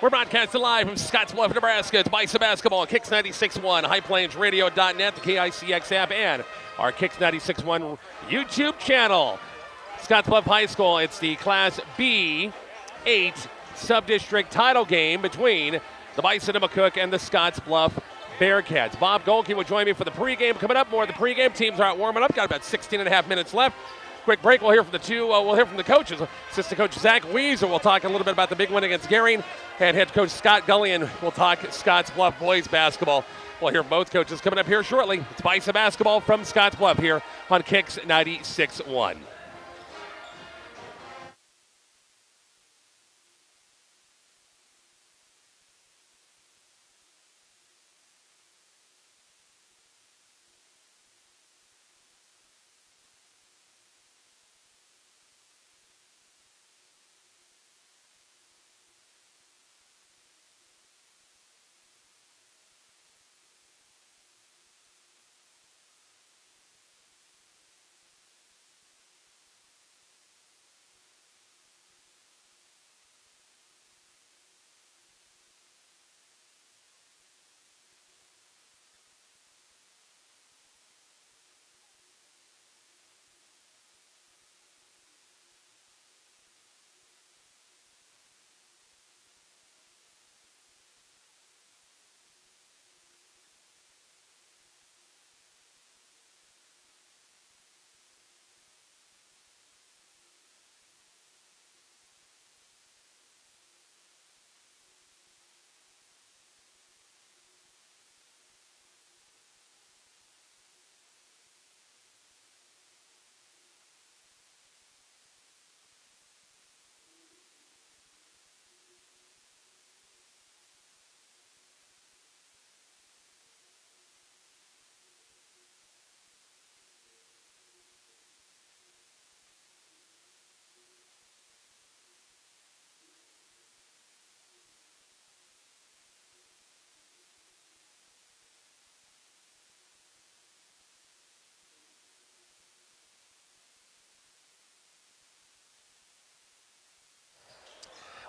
We're broadcasting live from Scottsbluff, Nebraska. It's Bison Basketball, Kicks 96.1, HighPlainsRadio.net, the KICX app, and our Kicks 96.1 YouTube channel. Scottsbluff High School, it's the Class B8 subdistrict title game between the Bison of McCook and the Scottsbluff Bearcats. Bob Golke will join me for the pregame. Coming up, more of the pregame. Teams are out warming up. Got about 16 and a half minutes left. Quick break. We'll hear from the two. We'll hear from the coaches. Assistant coach Zach Weezer will talk a little bit about the big win against Gering, and head coach Scott Gullion will talk Scottsbluff boys basketball. We'll hear both coaches coming up here shortly. It's Bison Basketball from Scottsbluff here on Kicks 96.1.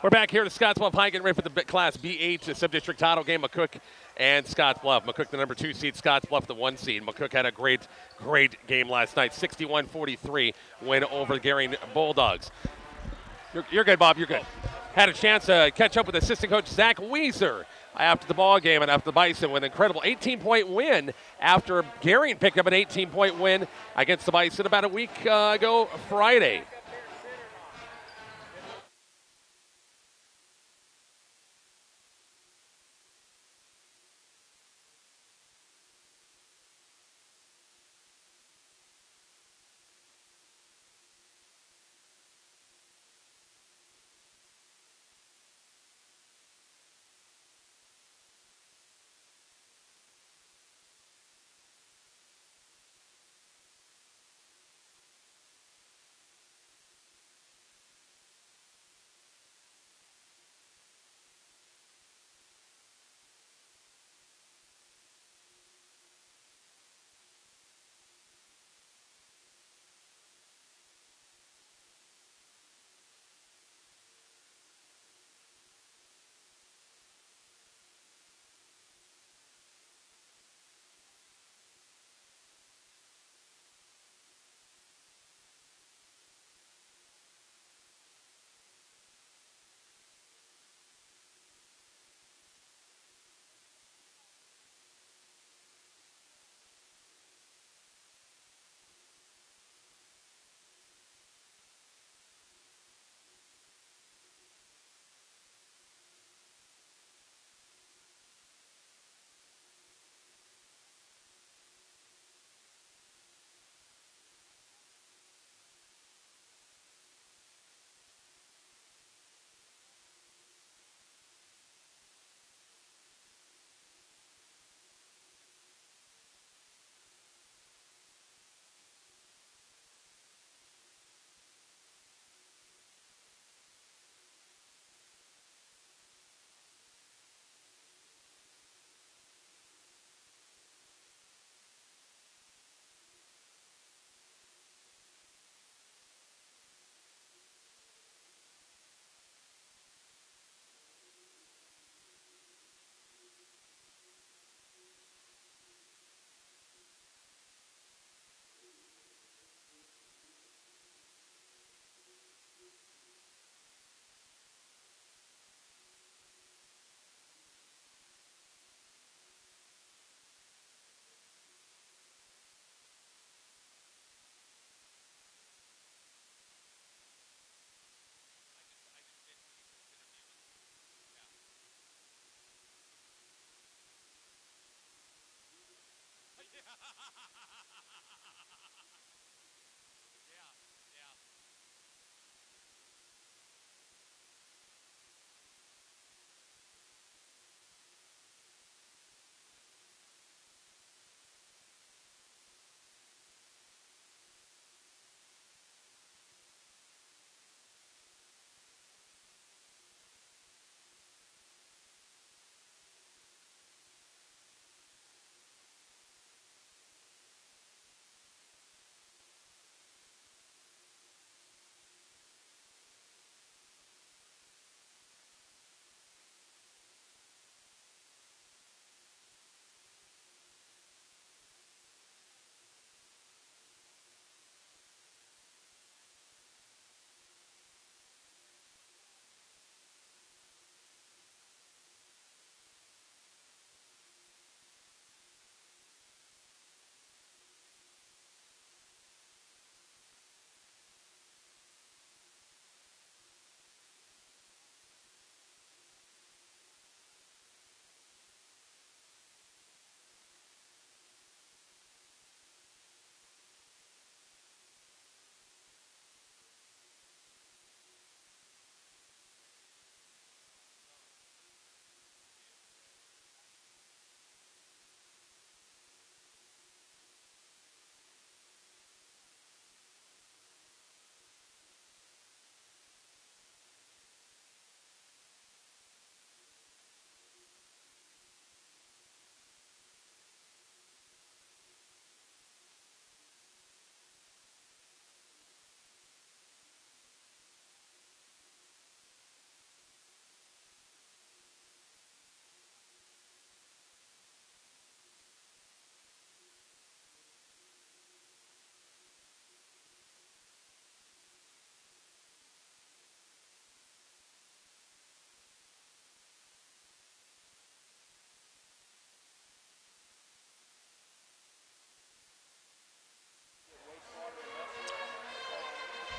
We're back here to Scottsbluff High, getting ready for the Class B8 sub-district title game, McCook and Scottsbluff. McCook, the number 2 seed, Scottsbluff, the 1 seed. McCook had a great game last night, 61-43 win over the Gering Bulldogs. You're good, Bob, you're good. Had a chance to catch up with assistant coach Zach Weezer after the ball game and after the Bison with an incredible 18-point win after Gering picked up an 18-point win against the Bison about a week ago Friday.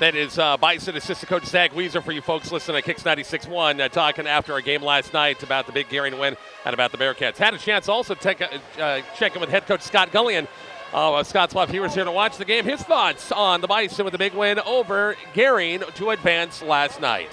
That is Bison assistant coach Zach Weezer for you folks listening to Kicks 96.1, talking after our game last night about the big Garion win and about the Bearcats. Had a chance also to check in with head coach Scott Gullion of Scottsbluff. He was here to watch the game. His thoughts on the Bison with the big win over Garion to advance last night.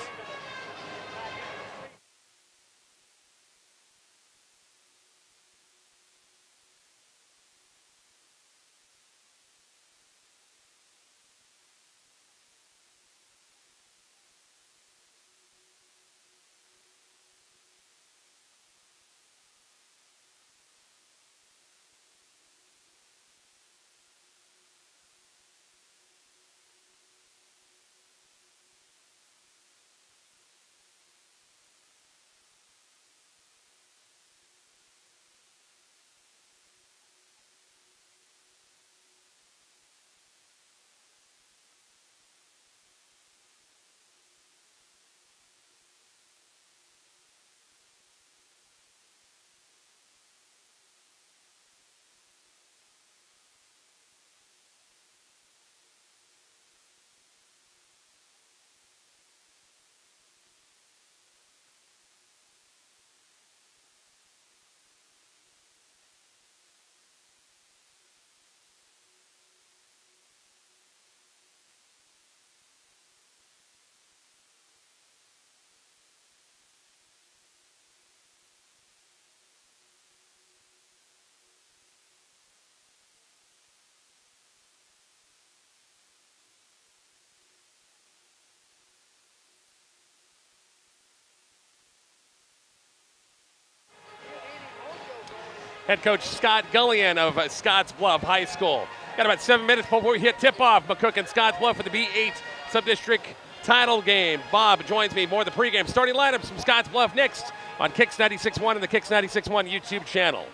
Head coach Scott Gullion of Scottsbluff High School. Got about 7 minutes before we hit tip-off. McCook and Scottsbluff for the B8 subdistrict title game. Bob joins me more the pregame. Starting lineups from Scottsbluff next on Kicks 96.1 and the Kicks 96.1 YouTube channel.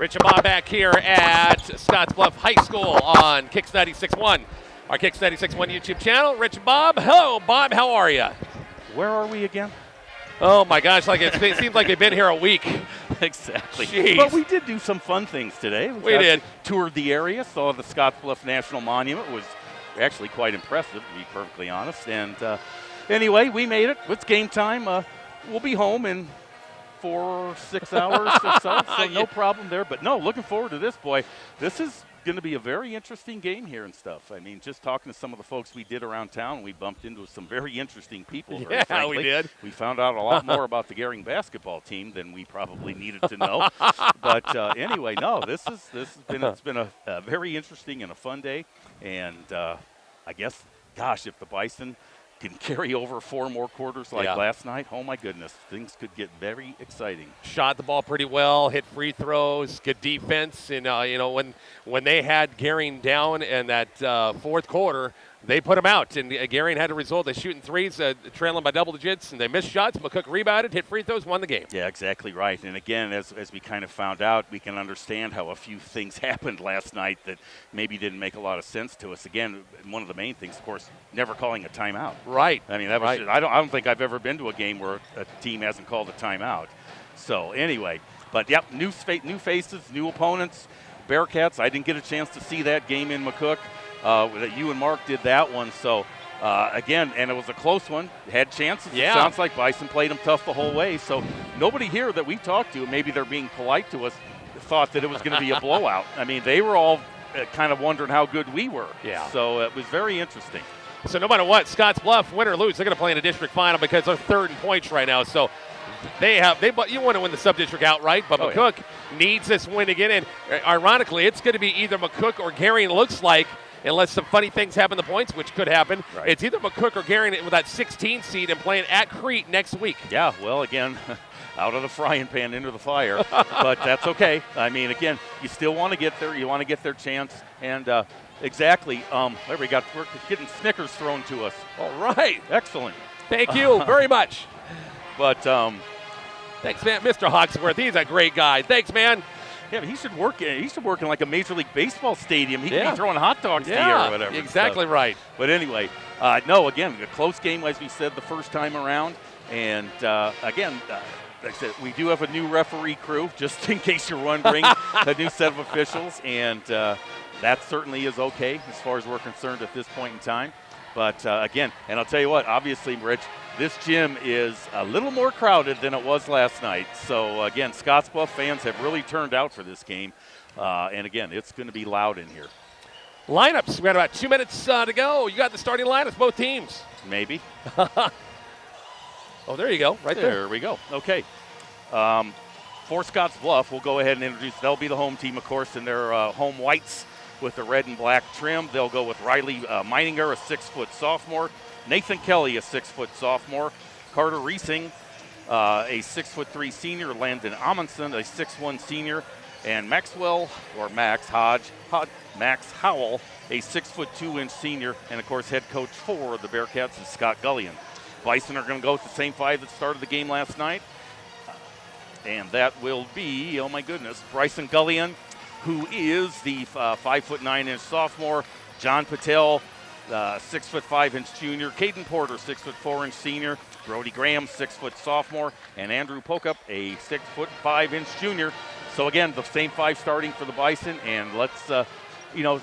Rich and Bob back here at Scottsbluff High School on Kicks 96.1, our Kicks 96.1 YouTube channel. Rich and Bob. Hello, Bob. How are you? Where are we again? Oh, my gosh. It seems like they've been here a week. Exactly. Jeez. But we did do some fun things today. We did. Toured the area, saw the Scottsbluff National Monument. It was actually quite impressive, to be perfectly honest. And anyway, we made it. It's game time. We'll be home in 4 or 6 hours or so no problem there. But no, looking forward to this, boy. This is going to be a very interesting game here and stuff. I mean, just talking to some of the folks we did around town, we bumped into some very interesting people. Yeah, frankly. we did. We found out a lot more about the Gering basketball team than we probably needed to know. But anyway, no, it's been a very interesting and a fun day. And I guess, gosh, if the Bison can carry over 4 more quarters like last night, oh my goodness, things could get very exciting. Shot the ball pretty well, hit free throws, good defense, and when they had Gering down in that fourth quarter, they put them out, and Gering had a result. They shooting threes, trailing by double digits, and they missed shots. McCook rebounded, hit free throws, won the game. Yeah, exactly right. And again, as we kind of found out, we can understand how a few things happened last night that maybe didn't make a lot of sense to us. Again, one of the main things, of course, never calling a timeout. Right. I mean, that was right. I don't think I've ever been to a game where a team hasn't called a timeout. So anyway, but yep, new faces, new opponents. Bearcats, I didn't get a chance to see that game in McCook. That you and Mark did that one. So, again, and it was a close one. Had chances. Yeah. It sounds like Bison played them tough the whole way. So nobody here that we talked to, maybe they're being polite to us, thought that it was going to be a blowout. I mean, they were all kind of wondering how good we were. Yeah. So it was very interesting. So no matter what, Scottsbluff, win or lose, they're going to play in a district final because they're third in points right now. So you want to win the sub-district outright, but McCook needs this win to get in. Ironically, it's going to be either McCook or Gering, looks like, unless some funny things happen to points, which could happen. Right. It's either McCook or Gering with that 16 seed and playing at Crete next week. Yeah, well, again, out of the frying pan into the fire, but that's okay. I mean, again, you still want to get there. You want to get their chance. And exactly, there we're getting Snickers thrown to us. All right. Excellent. Thank you very much. But thanks, man. Mr. Hawksworth, he's a great guy. Thanks, man. Yeah, but he should work in like a Major League Baseball stadium. He could be throwing hot dogs to you or whatever. Exactly right. But anyway, no, again, a close game, as we said, the first time around. And again, like I said, we do have a new referee crew, just in case you're wondering, a new set of officials. And that certainly is okay as far as we're concerned at this point in time. But again, and I'll tell you what, obviously, Rich, this gym is a little more crowded than it was last night. So, again, Scottsbluff fans have really turned out for this game. And, again, it's going to be loud in here. Lineups. We got about 2 minutes to go. You got the starting lineups, both teams. Maybe. Oh, there you go. Right there. There we go. Okay. For Scottsbluff, we'll go ahead and introduce. They'll be the home team, of course, in their home whites with the red and black trim. They'll go with Riley Meininger, a 6-foot sophomore. Nathan Kelly, a 6-foot sophomore. Carter Reesing, a 6'3" senior. Landon Amundsen, a 6'1" senior. And Max Howell, a 6'2" senior. And, of course, head coach for the Bearcats is Scott Gullion. Bison are going to go with the same 5 that started the game last night. And that will be, oh, my goodness, Bryson Gullion, who is the 5'9" sophomore. John Patel, 6'5" junior. Caden Porter, 6'4" senior. Brody Graham, 6' sophomore. And Andrew Pokup, a 6'5" junior. So, again, the same 5 starting for the Bison. And let's,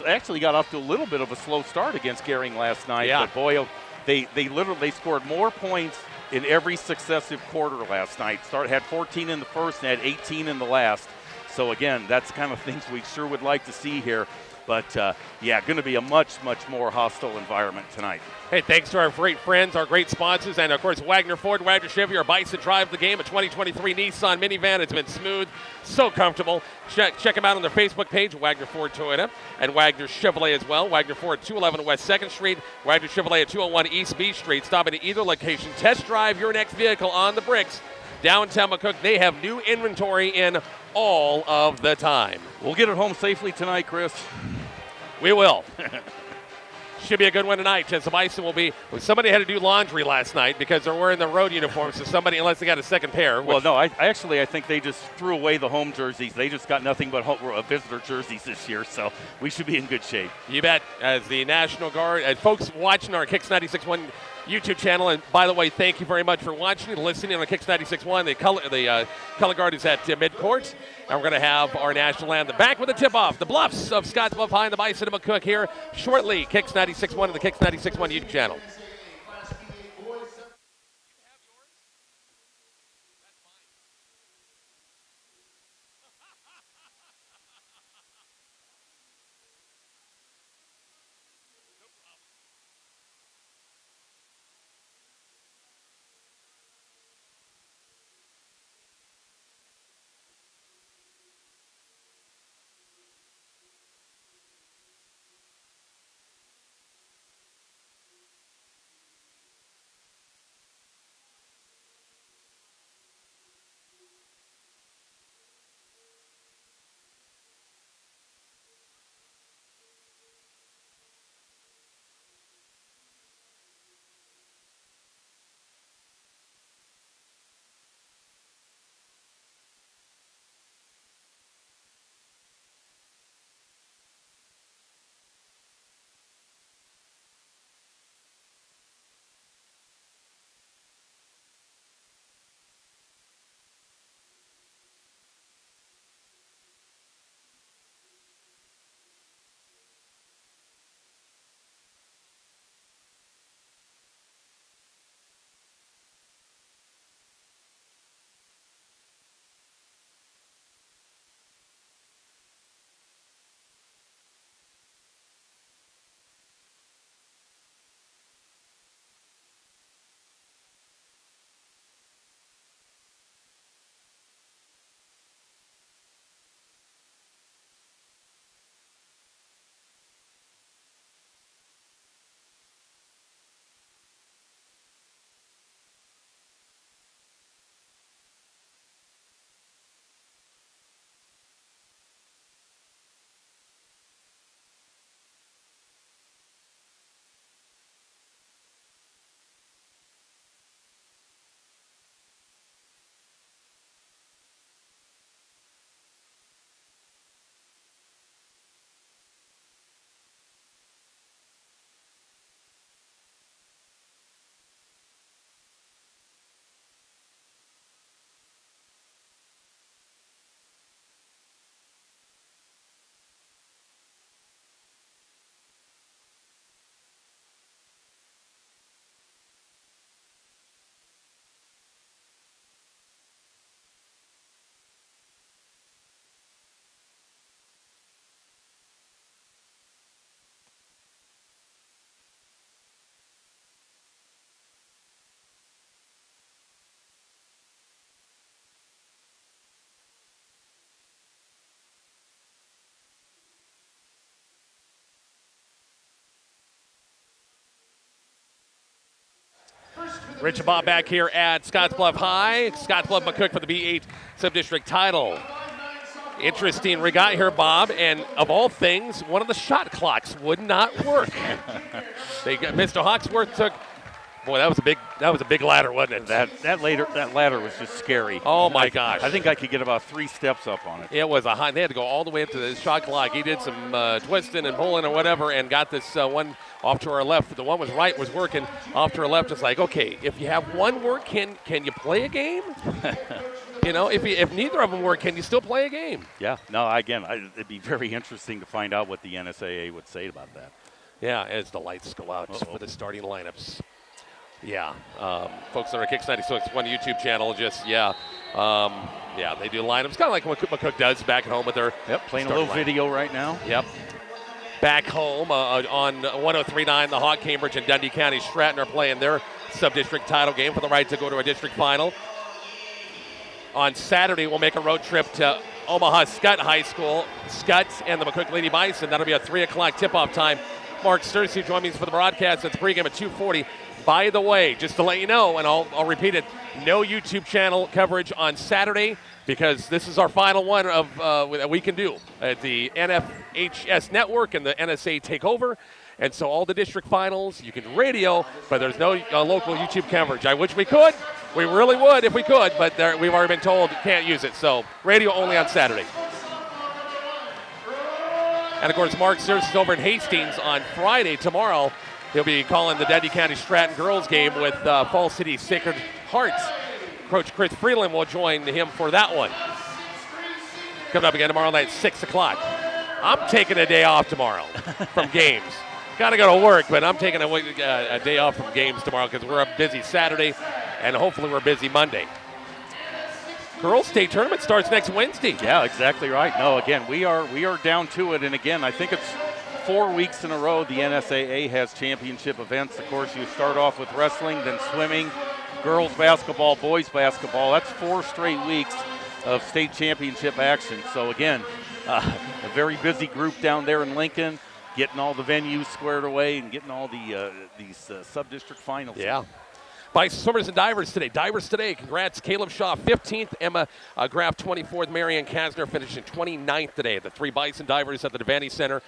actually got off to a little bit of a slow start against Gering last night. Yeah. But, boy, they scored more points in every successive quarter last night. Had 14 in the first and had 18 in the last. So, again, that's kind of things we sure would like to see here. But, going to be a much, much more hostile environment tonight. Hey, thanks to our great friends, our great sponsors, and, of course, Wagner Ford, Wagner Chevy, our Bison drive the game, a 2023 Nissan minivan. It's been smooth, so comfortable. Check them out on their Facebook page, Wagner Ford Toyota, and Wagner Chevrolet as well. Wagner Ford, 211 West 2nd Street, Wagner Chevrolet at 201 East B Street. Stop at either location. Test drive your next vehicle on the bricks. Downtown McCook, they have new inventory in all of the time. We'll get it home safely tonight, Chris. We will. Should be a good one tonight, as the Bison will be. Somebody had to do laundry last night because they're wearing the road uniforms, so somebody, unless they got a second pair. Well, no, I think they just threw away the home jerseys. They just got nothing but visitor jerseys this year, so we should be in good shape. You bet. As the National Guard, and folks watching our Kicks 96.1 YouTube channel, and by the way, thank you very much for watching and listening on Kicks 96.1. The color guard is at midcourt, and we're going to have our national anthem back with a tip-off. The Bluffs of Scottsbluff High and the Bison of McCook here shortly. Kicks 96.1 and the Kicks 96.1 YouTube channel. Rich and Bob back here at Scottsbluff High. Scottsbluff McCook for the B8 subdistrict title. Interesting regatta here, Bob, and of all things, one of the shot clocks would not work. Mr. Hawksworth took. Boy, that was a big ladder, wasn't it? That ladder was just scary. Oh my gosh! I think I could get about 3 steps up on it. It was a high. They had to go all the way up to the shot clock. He did some twisting and pulling or whatever, and got this one off to our left. The one was right was working. Off to our left, it's like, okay, if you have one work, can you play a game? You know, if neither of them work, can you still play a game? Yeah. No. Again, it'd be very interesting to find out what the NSAA would say about that. Yeah, as the lights go out for the starting lineups. Yeah, folks on our Kicks 96.1 YouTube channel, they do lineups, kind of like what McCook does back at home with their playing a little video right now. Yep. Back home on 103.9, the Hawk, Cambridge, and Dundee County Stratton are playing their sub-district title game for the right to go to a district final. On Saturday, we'll make a road trip to Omaha Scott High School, Scott and the McCook Lady Bison. That'll be a 3 o'clock tip-off time. Mark Stursey joins me for the broadcast at the pregame at 2:40. By the way, just to let you know, and I'll repeat it, no YouTube channel coverage on Saturday because this is our final one of that we can do at the NFHS network and the NSA takeover. And so all the district finals, you can radio, but there's no local YouTube coverage. I wish we could. We really would if we could, but we've already been told you can't use it. So radio only on Saturday. And, of course, Mark Sears is over in Hastings on Friday. Tomorrow, he'll be calling the Dundee County Stratton girls game with Fall City Sacred Hearts. Coach Chris Freeland will join him for that one. Coming up again tomorrow night at 6 o'clock. I'm taking a day off tomorrow from games. Got to go to work, but I'm taking a day off from games tomorrow because we're a busy Saturday, and hopefully we're busy Monday. Girls State Tournament starts next Wednesday. Yeah, exactly right. No, again, we are down to it, and again, I think it's 4 weeks in a row the NSAA has championship events. Of course, you start off with wrestling, then swimming, girls basketball, boys basketball. That's 4 straight weeks of state championship action. So again, a very busy group down there in Lincoln, getting all the venues squared away and getting all these sub-district finals. Yeah. By swimmers and divers today. Divers today, congrats. Caleb Shaw, 15th. Emma Graff, 24th. Marianne Kasner finishing 29th today. The 3 Bison divers at the Devaney Center.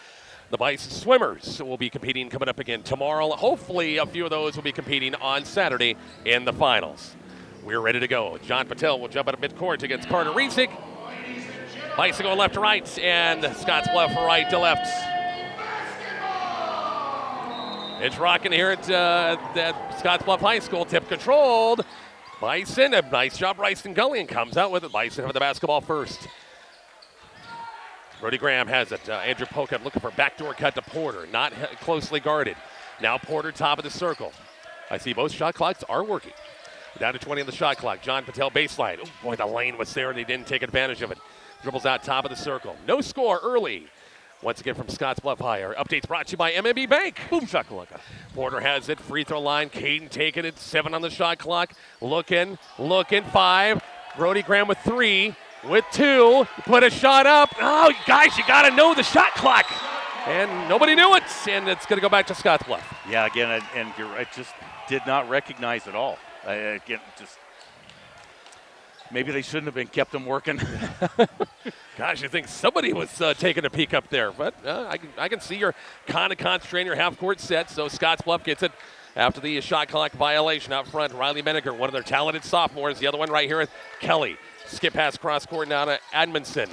The Bison swimmers will be competing coming up again tomorrow. Hopefully a few of those will be competing on Saturday in the finals. We're ready to go. John Patel will jump out of midcourt against Carter Riesick. Bison going left to right, and Scottsbluff right to left. It's rocking here at Scottsbluff High School. Tip controlled. Bison, a nice job. Bryson Gullion comes out with it. Bison have the basketball first. Brody Graham has it. Andrew Pocup looking for backdoor cut to Porter. Not closely guarded. Now Porter, top of the circle. I see both shot clocks are working. Down to 20 on the shot clock. John Patel baseline. Oh, boy, the lane was there and they didn't take advantage of it. Dribbles out top of the circle. No score early. Once again from Scottsbluff High. Our updates brought to you by MMB Bank. Boom shakalaka. Porter has it. Free throw line. Caden taking it. 7 on the shot clock. Looking. 5. Brody Graham with 3. With 2. Put a shot up. Oh, guys, you got to know the shot clock. And nobody knew it. And it's going to go back to Scottsbluff. Yeah, again, and you're right, just did not recognize it all. Again, just maybe they shouldn't have been kept them working. Gosh, you think somebody was taking a peek up there. But I can see you're kind of concentrating your half-court set. So Scottsbluff gets it after the shot clock violation out front. Riley Menninger, one of their talented sophomores. The other one right here is Kelly. Skip pass cross court now to Edmondson.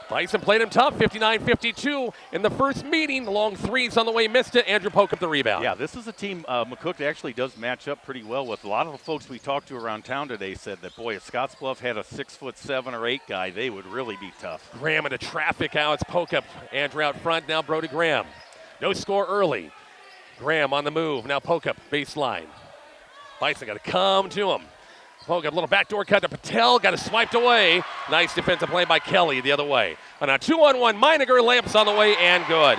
Bison played him tough, 59-52 in the first meeting. The long threes on the way, missed it. Andrew Pocup the rebound. Yeah, this is a team McCook actually does match up pretty well with. A lot of the folks we talked to around town today said that, boy, if Scottsbluff had a 6'7" or 8" guy, they would really be tough. Graham into traffic out. It's Pocup. Andrew out front. Now Brody Graham. No score early. Graham on the move. Now Pocup, baseline. Bison got to come to him. Pocup, a little backdoor cut to Patel. Got it swiped away. Nice defensive play by Kelly the other way. And a 2-on-1. Meininger layups on the way and good.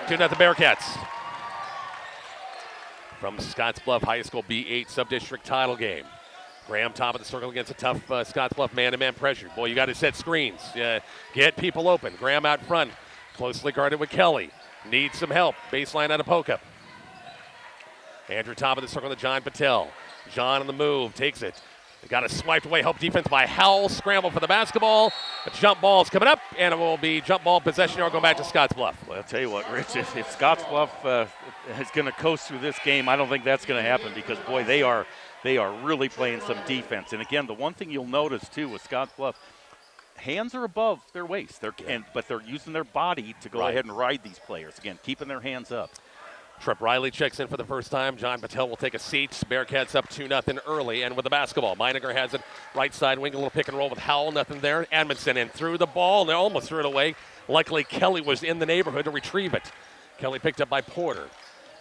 2-0 Bearcats. From Scottsbluff High School B8 sub-district title game. Graham top of the circle against a tough Scottsbluff man-to-man pressure. Boy, you got to set screens. Get people open. Graham out front. Closely guarded with Kelly. Needs some help. Baseline out of Pocup. Andrew top of the circle to John Patel. John on the move, takes it. They got it swiped away. Help defense by Howell. Scramble for the basketball. The jump ball is coming up, and it will be jump ball possession or going back to Scottsbluff. Well, I'll tell you what, Rich, if Scottsbluff is going to coast through this game, I don't think that's going to happen because, boy, they are really playing some defense. And, again, the one thing you'll notice, too, with Scottsbluff, hands are above their waist, but they're using their body to go ahead and ride these players. Again, keeping their hands up. Trip Riley checks in for the first time. John Patel will take a seat. Bearcats up 2-0 early and with the basketball. Meininger has it right side wing, a little pick and roll with Howell. Nothing there. Edmondson in threw the ball, and they almost threw it away. Luckily, Kelly was in the neighborhood to retrieve it. Kelly picked up by Porter.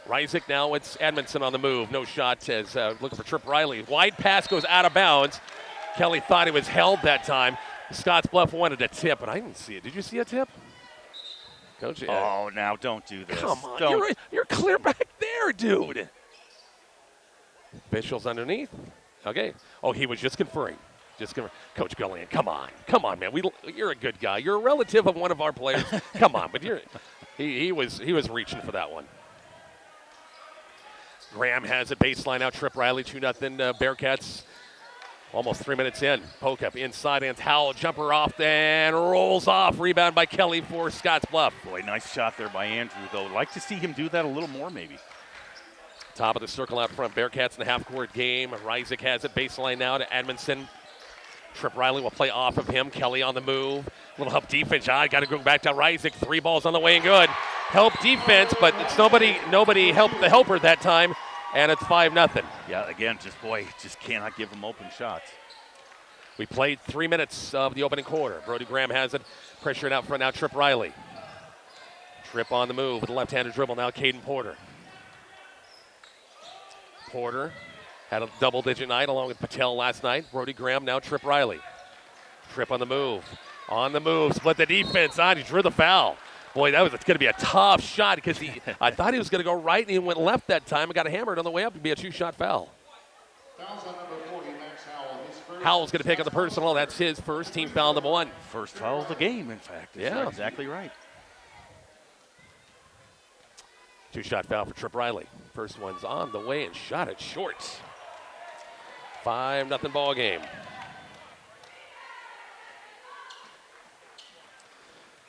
Riesick now, it's Edmondson on the move. No shot as looking for Trip Riley. Wide pass goes out of bounds. Kelly thought he was held that time. Scottsbluff wanted a tip, but I didn't see it. Did you see a tip? Don't you? Oh, now don't do this. Come on, you're clear back there, dude. Officials underneath. Okay. Oh, he was just conferring. Coach Gullion, come on, man. You're a good guy. You're a relative of one of our players. Come on, but he was reaching for that one. Graham has it baseline out. Trip Riley 2-0 Bearcats. Almost 3 minutes in. Poke up inside and Howell. Jumper off and rolls off. Rebound by Kelly for Scottsbluff. Boy, nice shot there by Andrew, though. Like to see him do that a little more, maybe. Top of the circle out front. Bearcats in the half-court game. Reisig has it. Baseline now to Edmondson. Trip Riley will play off of him. Kelly on the move. Little help defense. Got to go back to Reisig. 3 balls on the way and good. Help defense, but it's nobody helped the helper that time. And it's 5-0. Yeah, again, just cannot give them open shots. We played 3 minutes of the opening quarter. Brody Graham has it. Pressure it out front now. Trip Riley. Trip on the move with a left-handed dribble. Now Caden Porter. Porter had a double-digit night along with Patel last night. Brody Graham, now Trip Riley. Trip on the move. On the move. Split the defense on. He drew the foul. Boy, that was going to be a tough shot because I thought he was going to go right and he went left that time and got hammered on the way up to be a 2-shot foul. Fouls on number 40, Max Howell. Howell's going to pick up the personal. That's his first, team foul number 1. First foul of the game, in fact. Yeah. Exactly right. 2-shot foul for Trip Riley. First one's on the way and shot it short. 5-0 ball game.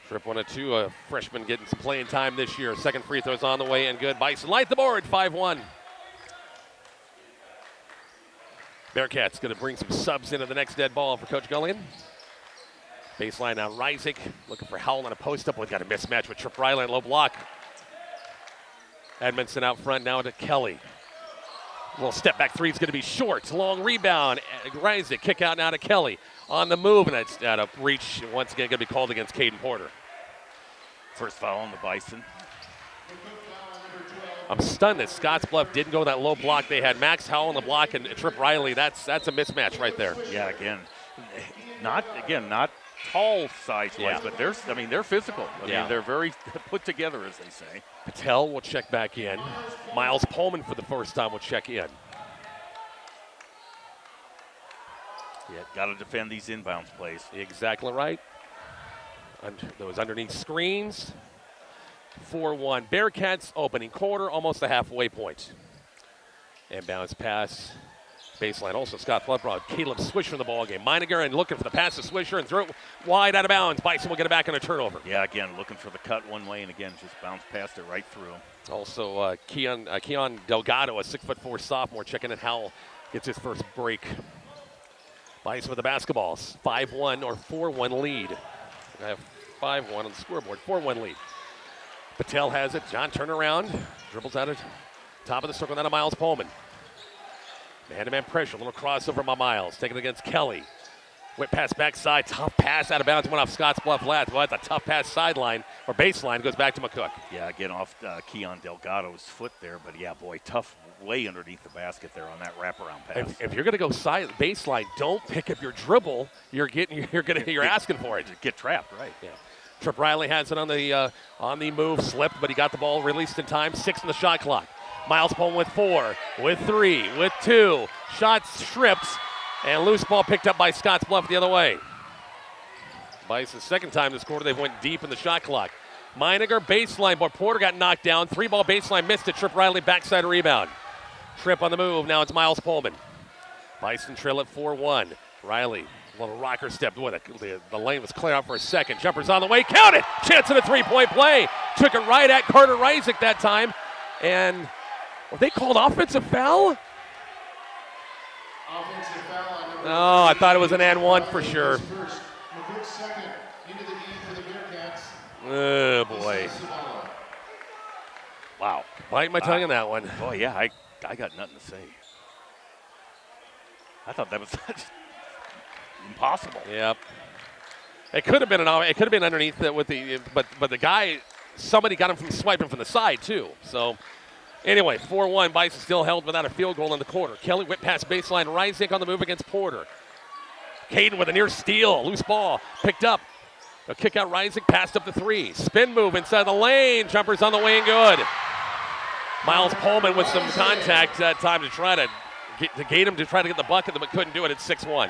Trip 1 of 2, a freshman getting some playing time this year. Second free throw's on the way and good. Bison light the board, 5-1. Bearcats going to bring some subs into the next dead ball for Coach Gullion. Baseline now, Reisig looking for Howell on a post-up. We've got a mismatch with Trip Riley on low block. Edmondson out front now to Kelly. Little step back three is going to be short. Long rebound. Reisig kick out now to Kelly. On the move, and it's out of reach. Once again, going to be called against Caden Porter. First foul on the Bison. I'm stunned that Scottsbluff didn't go that low block. They had Max Howell on the block and Trip Riley. That's a mismatch right there. Yeah, not tall size-wise, but they're physical. I mean, they're very put together, as they say. Patel will check back in. Miles Pullman for the first time will check in. Yeah, got to defend these inbounds plays. Exactly right. Those underneath screens. 4-1. Bearcats opening quarter, almost the halfway point. Inbounds pass. Baseline also Scottsbluff brought Caleb Swisher in the ball game. Meininger and looking for the pass to Swisher and throw it wide out of bounds. Bison will get it back on a turnover. Yeah, again, looking for the cut one way and again just bounced past it right through. Also Keon Delgado, a 6'4" sophomore, checking in. Howell gets his first break. Bison with the basketballs. 5-1 or 4-1 lead. I have 5-1 on the scoreboard. 4-1 lead. Patel has it. John turnaround. Dribbles out of top of the circle. Now to Miles Pullman. Man-to-man pressure. A little crossover by Miles. Taken against Kelly. Whip pass backside. Tough pass out of bounds. Went off Scottsbluff last. Well, that's a tough pass sideline or baseline. Goes back to McCook. Yeah, again off Keon Delgado's foot there. But, yeah, boy, tough way underneath the basket there on that wraparound pass. If you're going to go side baseline, don't pick up your dribble. You're asking for it. Get trapped, right. Yeah. Trip Riley has it on the move. Slipped, but he got the ball released in time. 6 on the shot clock. Miles Pullman with 4, with 3, with 2. Shots strips, and loose ball picked up by Scottsbluff the other way. Bison's second time this quarter, they've went deep in the shot clock. Meininger baseline, but Porter got knocked down. 3-ball baseline, missed it. Trip Riley backside rebound. Trip on the move, now it's Miles Pullman. Bison trail at 4-1. Riley, a little rocker step. Boy, the lane was clear out for a second. Jumper's on the way, count it! Chance at a 3-point play. Took it right at Carter Reisig that time, and they called offensive foul? Offensive foul on number Oh, I thought it was an and one for sure. First, McCook second into the game for the Bearcats. Oh, boy. Wow. Bite my tongue on that one. Boy, yeah, I got nothing to say. I thought that was impossible. Yep. It could have been underneath it with the but the guy, somebody got him from swiping from the side too. So anyway, 4-1. Bison still held without a field goal in the quarter. Kelly whip past baseline. Reisig on the move against Porter. Caden with a near steal. Loose ball. Picked up. A kick out Reisig. Passed up the 3. Spin move inside the lane. Jumper's on the way and good. Miles Pullman with some contact that time to try to gate him to try to get the bucket, but couldn't do it at 6-1.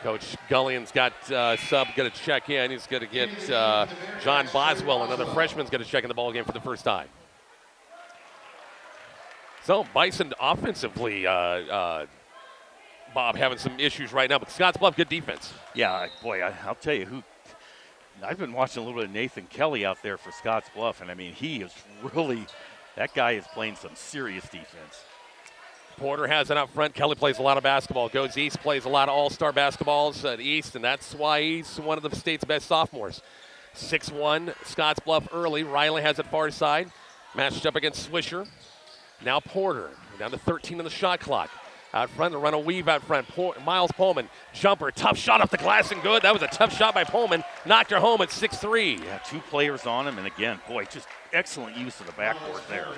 Coach Gullion's got sub going to check in. He's going to get John Boswell, another freshman's going to check in the ball game for the first time. So Bison offensively, Bob, having some issues right now, but Scottsbluff, good defense. Yeah, boy, I'll tell you I've been watching a little bit of Nathan Kelly out there for Scottsbluff, and I mean, he is really, that guy is playing some serious defense. Porter has it up front. Kelly plays a lot of basketball. Goes east, plays a lot of all-star basketballs at east, and that's why he's one of the state's best sophomores. 6-1, Scottsbluff early. Riley has it far side. Matched up against Swisher. Now Porter, down to 13 on the shot clock. Out front, the run a weave out front. Miles Pullman, jumper, tough shot off the glass and good. That was a tough shot by Pullman. Knocked her home at 6-3. Yeah, 2 players on him, and again, boy, just excellent use of the backboard there.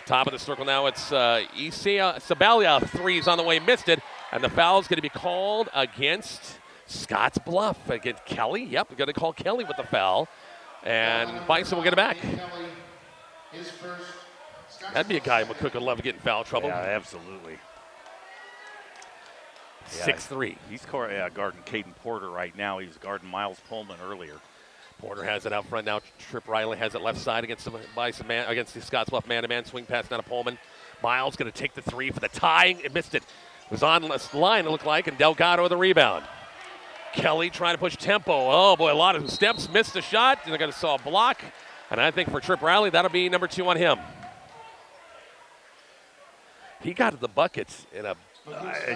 Top of the circle now, it's Sabalia. Three's on the way, missed it. And the foul's going to be called against Scottsbluff. Against Kelly. Yep, we're going to call Kelly with the foul. And Bison will get it back. That'd be a guy McCook would love to get in foul trouble. Yeah, absolutely. 6-3. He's guarding Caden Porter right now. He's guarding Miles Pullman earlier. Porter has it out front now. Trip Riley has it left side against the Bison man, against the Scottsbluff man-to-man. Swing pass down to Pullman. Miles going to take the three for the tie. It missed it. It was on the line, it looked like, and Delgado the rebound. Kelly trying to push tempo. Oh, boy, a lot of steps. Missed the shot. They're going to saw a block. And I think for Trip Riley, that'll be number 2 on him. He got to the buckets in a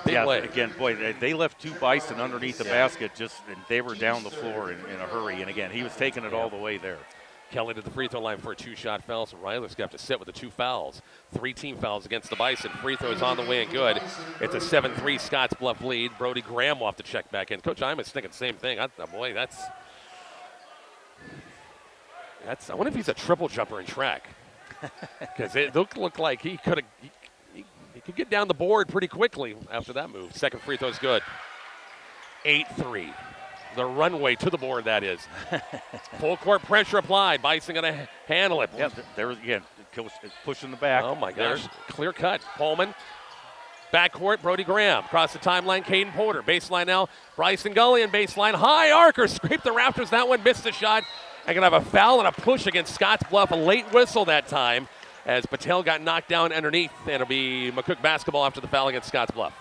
big way. Again, boy, they left 2 Bison underneath the basket, and they were down the floor in a hurry. And again, he was taking it all the way there. Kelly to the free throw line for a 2-shot foul, so Riley's going to have to sit with the 2 fouls. 3 team fouls against the Bison. Free throws on the way and good. It's a 7-3 Scottsbluff lead. Brody Graham will have to check back in. Coach Imus thinking the same thing. Boy, that's I wonder if he's a triple jumper in track. Because it looked like he could get down the board pretty quickly after that move. Second free throw's good. 8-3. The runway to the board, that is. Full court pressure applied. Bison going to handle it. Yeah, there again, pushing the back. Oh, my gosh. Clear cut. Pullman. Backcourt, Brody Graham. Across the timeline, Caden Porter. Baseline now, Bryson Gullion. Baseline, high arcer. Scraped the rafters. That one missed the shot. And going to have a foul and a push against Scottsbluff. A late whistle that time as Patel got knocked down underneath. And it'll be McCook basketball after the foul against Scottsbluff.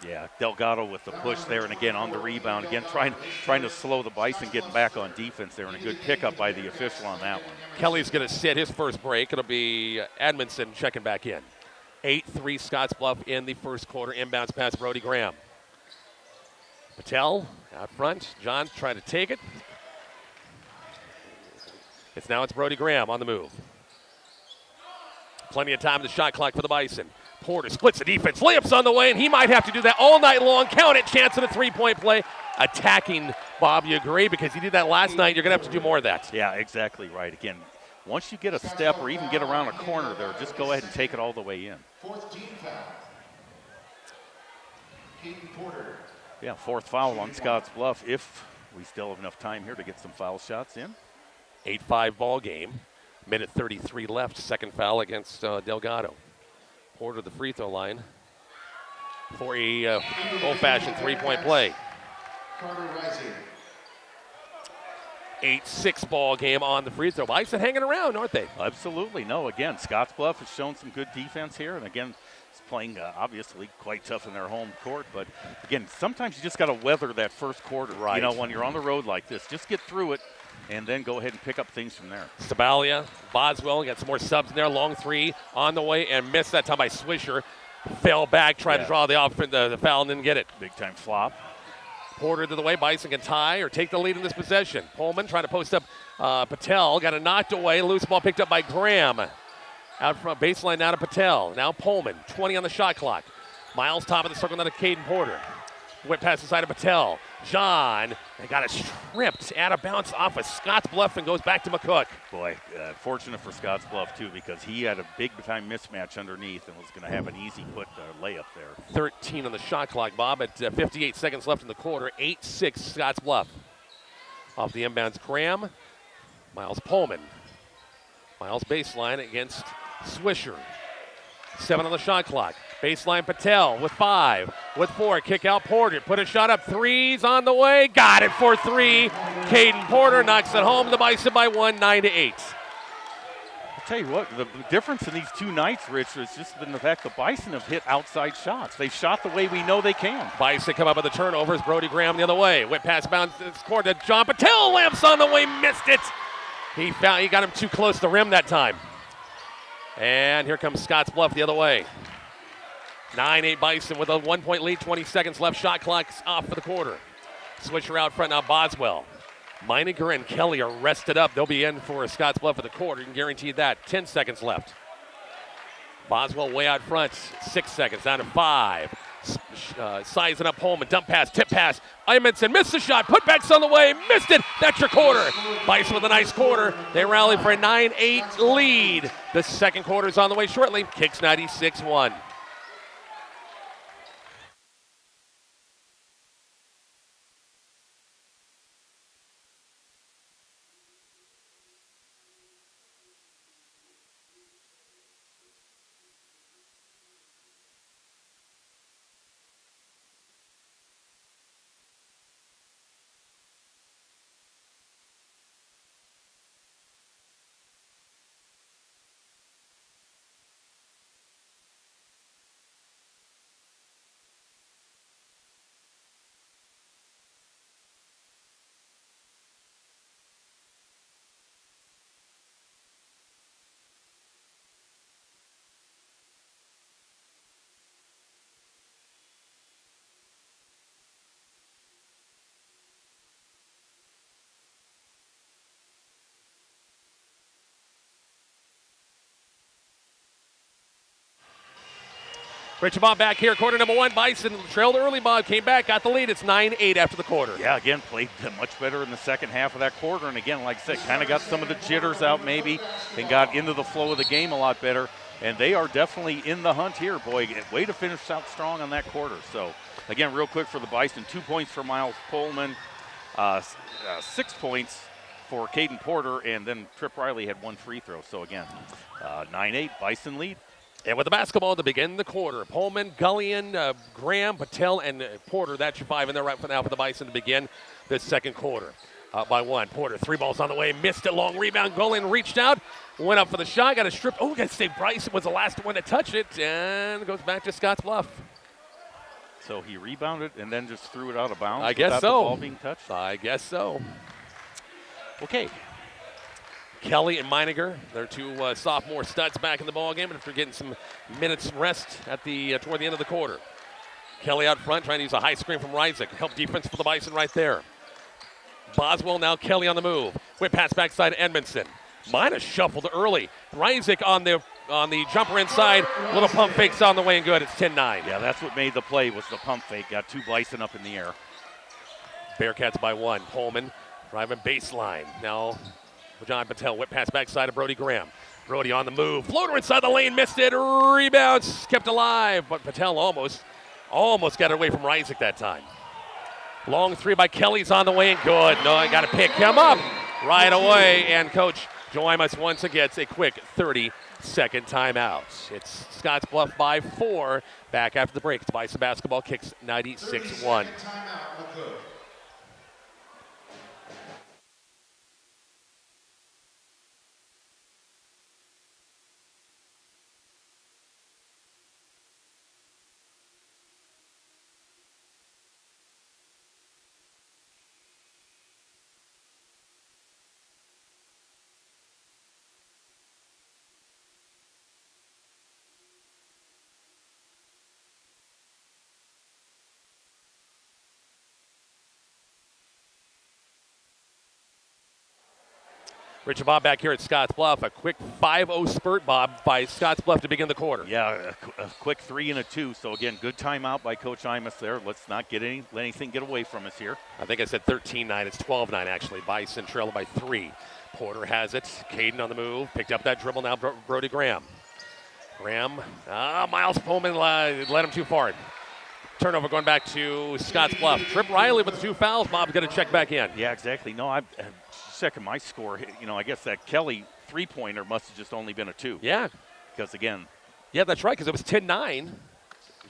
Yeah, Delgado with the push there, and again on the rebound. Again, trying to slow the Bison, getting back on defense there, and a good pickup by the official on that one. Kelly's going to sit his first break. It'll be Edmondson checking back in. 8-3 Scottsbluff in the first quarter. Inbounds pass Brody Graham. Patel out front. John trying to take it. It's Brody Graham on the move. Plenty of time to shot clock for the Bison. Porter splits the defense. Layups on the way, and he might have to do that all night long. Count it. Chance at a three-point play. Attacking, Bob, you agree? Because he did that last night. You're going to have to do more of that. Yeah, exactly right. Again, once you get a step or even get around a corner there, just go ahead and take it all the way in. 4th team foul. Caden Porter. Yeah, 4th foul on Scottsbluff if we still have enough time here to get some foul shots in. 8-5 ball game. Minute 33 left. Second foul against Delgado. Porter the free throw line for a old-fashioned three-point play. 8-6 ball game on the free throw. Bison hanging around, aren't they? Absolutely. No, again, Scottsbluff has shown some good defense here, and again, it's playing obviously quite tough in their home court. But again, sometimes you just got to weather that first quarter. Right. You know, when you're on the road like this, just get through it and then go ahead and pick up things from there. Sabalia, Boswell, got some more subs in there. Long three on the way and missed that time by Swisher. Fell back, tried to draw the foul and didn't get it. Big time flop. Porter to the way. Bison can tie or take the lead in this possession. Pullman trying to post up Patel. Got it knocked away. Loose ball picked up by Graham. Out front, baseline now to Patel. Now Pullman, 20 on the shot clock. Miles top of the circle now to Caden Porter. Went past the side of Patel. John, they got it stripped out of bounds off of Scottsbluff and goes back to McCook. Boy, fortunate for Scottsbluff, too, because he had a big-time mismatch underneath and was going to have an easy put layup there. 13 on the shot clock, Bob, at 58 seconds left in the quarter. 8-6 Scottsbluff. Off the inbounds, Graham. Miles Pullman. Miles baseline against Swisher. 7 on the shot clock. Baseline Patel with 5, with 4. Kick out Porter. Put a shot up. 3's on the way. Got it for 3. Caden Porter knocks it home. The Bison by 1, 9-8. tell you what, the difference in these two nights, Rich, has just been the fact the Bison have hit outside shots. They've shot the way we know they can. Bison come up with the turnovers. Brody Graham the other way. Whip pass bounce scored to John Patel. Lamps on the way, missed it. He got him too close to the rim that time. And here comes Scottsbluff the other way. 9-8 Bison with a 1-point lead, 20 seconds left. Shot clock's off for the quarter. Switcher out front now, Boswell. Meininger and Kelly are rested up. They'll be in for Scottsbluff for the quarter. You can guarantee that. 10 seconds left. Boswell way out front. 6 seconds, down to 5. Sizing up Holman. Dump pass, tip pass. Imanson missed the shot. Putback's on the way. Missed it. That's your quarter. Bison with a nice quarter. They rally for a 9-8 lead. The second quarter's on the way shortly. Kicks 96-1. Richard Bob back here, quarter number 1. Bison trailed early. Bob came back, got the lead. It's 9-8 after the quarter. Yeah, again, played much better in the second half of that quarter. And again, like I said, kind of got some of the jitters out maybe and got into the flow of the game a lot better. And they are definitely in the hunt here, boy. Way to finish out strong on that quarter. So, again, real quick for the Bison, 2 points for Miles Pullman, 6 points for Caden Porter, and then Trip Riley had 1 free throw. So, again, 9-8, Bison lead. And with the basketball to begin the quarter, Pullman, Gullion, Graham, Patel, and Porter. That's your 5 in there right now for the Bison to begin this second quarter. Up by 1. Porter, 3 balls on the way, missed it. Long rebound. Gullion reached out, went up for the shot, got a strip. Oh, got to say Bryson was the last one to touch it, and goes back to Scottsbluff. So he rebounded and then just threw it out of bounds. I guess so. The ball being touched. I guess so. Okay. Kelly and Meininger, they're 2 sophomore studs back in the ball game after getting some minutes rest at the toward the end of the quarter. Kelly out front trying to use a high screen from Reisig. Help defense for the Bison right there. Boswell now Kelly on the move. Whip pass backside to Edmondson. Mina shuffled early. Reisig on the jumper inside. Little pump fakes on the way and good. It's 10-9. Yeah, that's what made the play was the pump fake. Got 2 Bison up in the air. Bearcats by 1. Pullman driving baseline. Now John Patel, whip pass backside to Brody Graham. Brody on the move. Floater inside the lane, missed it. Rebounds kept alive, but Patel almost got it away from Reisig that time. Long 3 by Kelly's on the way and good. No, I got to pick him up right away. And Coach Joimas once again gets a quick 30-second timeout. It's Scottsbluff by 4. Back after the break. It's Bison basketball, kicks 96-1. Timeout, McCook. Richard Bob back here at Scottsbluff. A quick 5-0 spurt, Bob, by Scottsbluff to begin the quarter. Yeah, a quick 3 and a 2. So, again, good timeout by Coach Imus there. Let's not let anything get away from us here. I think I said 13-9. It's 12-9, actually. Bison trail by 3. Porter has it. Caden on the move. Picked up that dribble now, Brody Graham. Miles Pullman led him too far. Turnover going back to Scottsbluff. Trip Riley with the 2 fouls. Bob's going to check back in. Yeah, exactly. No, I'm checking my score. I guess that Kelly 3-pointer must have just only been a 2. Yeah. Because, again. Yeah, that's right, because it was 10-9.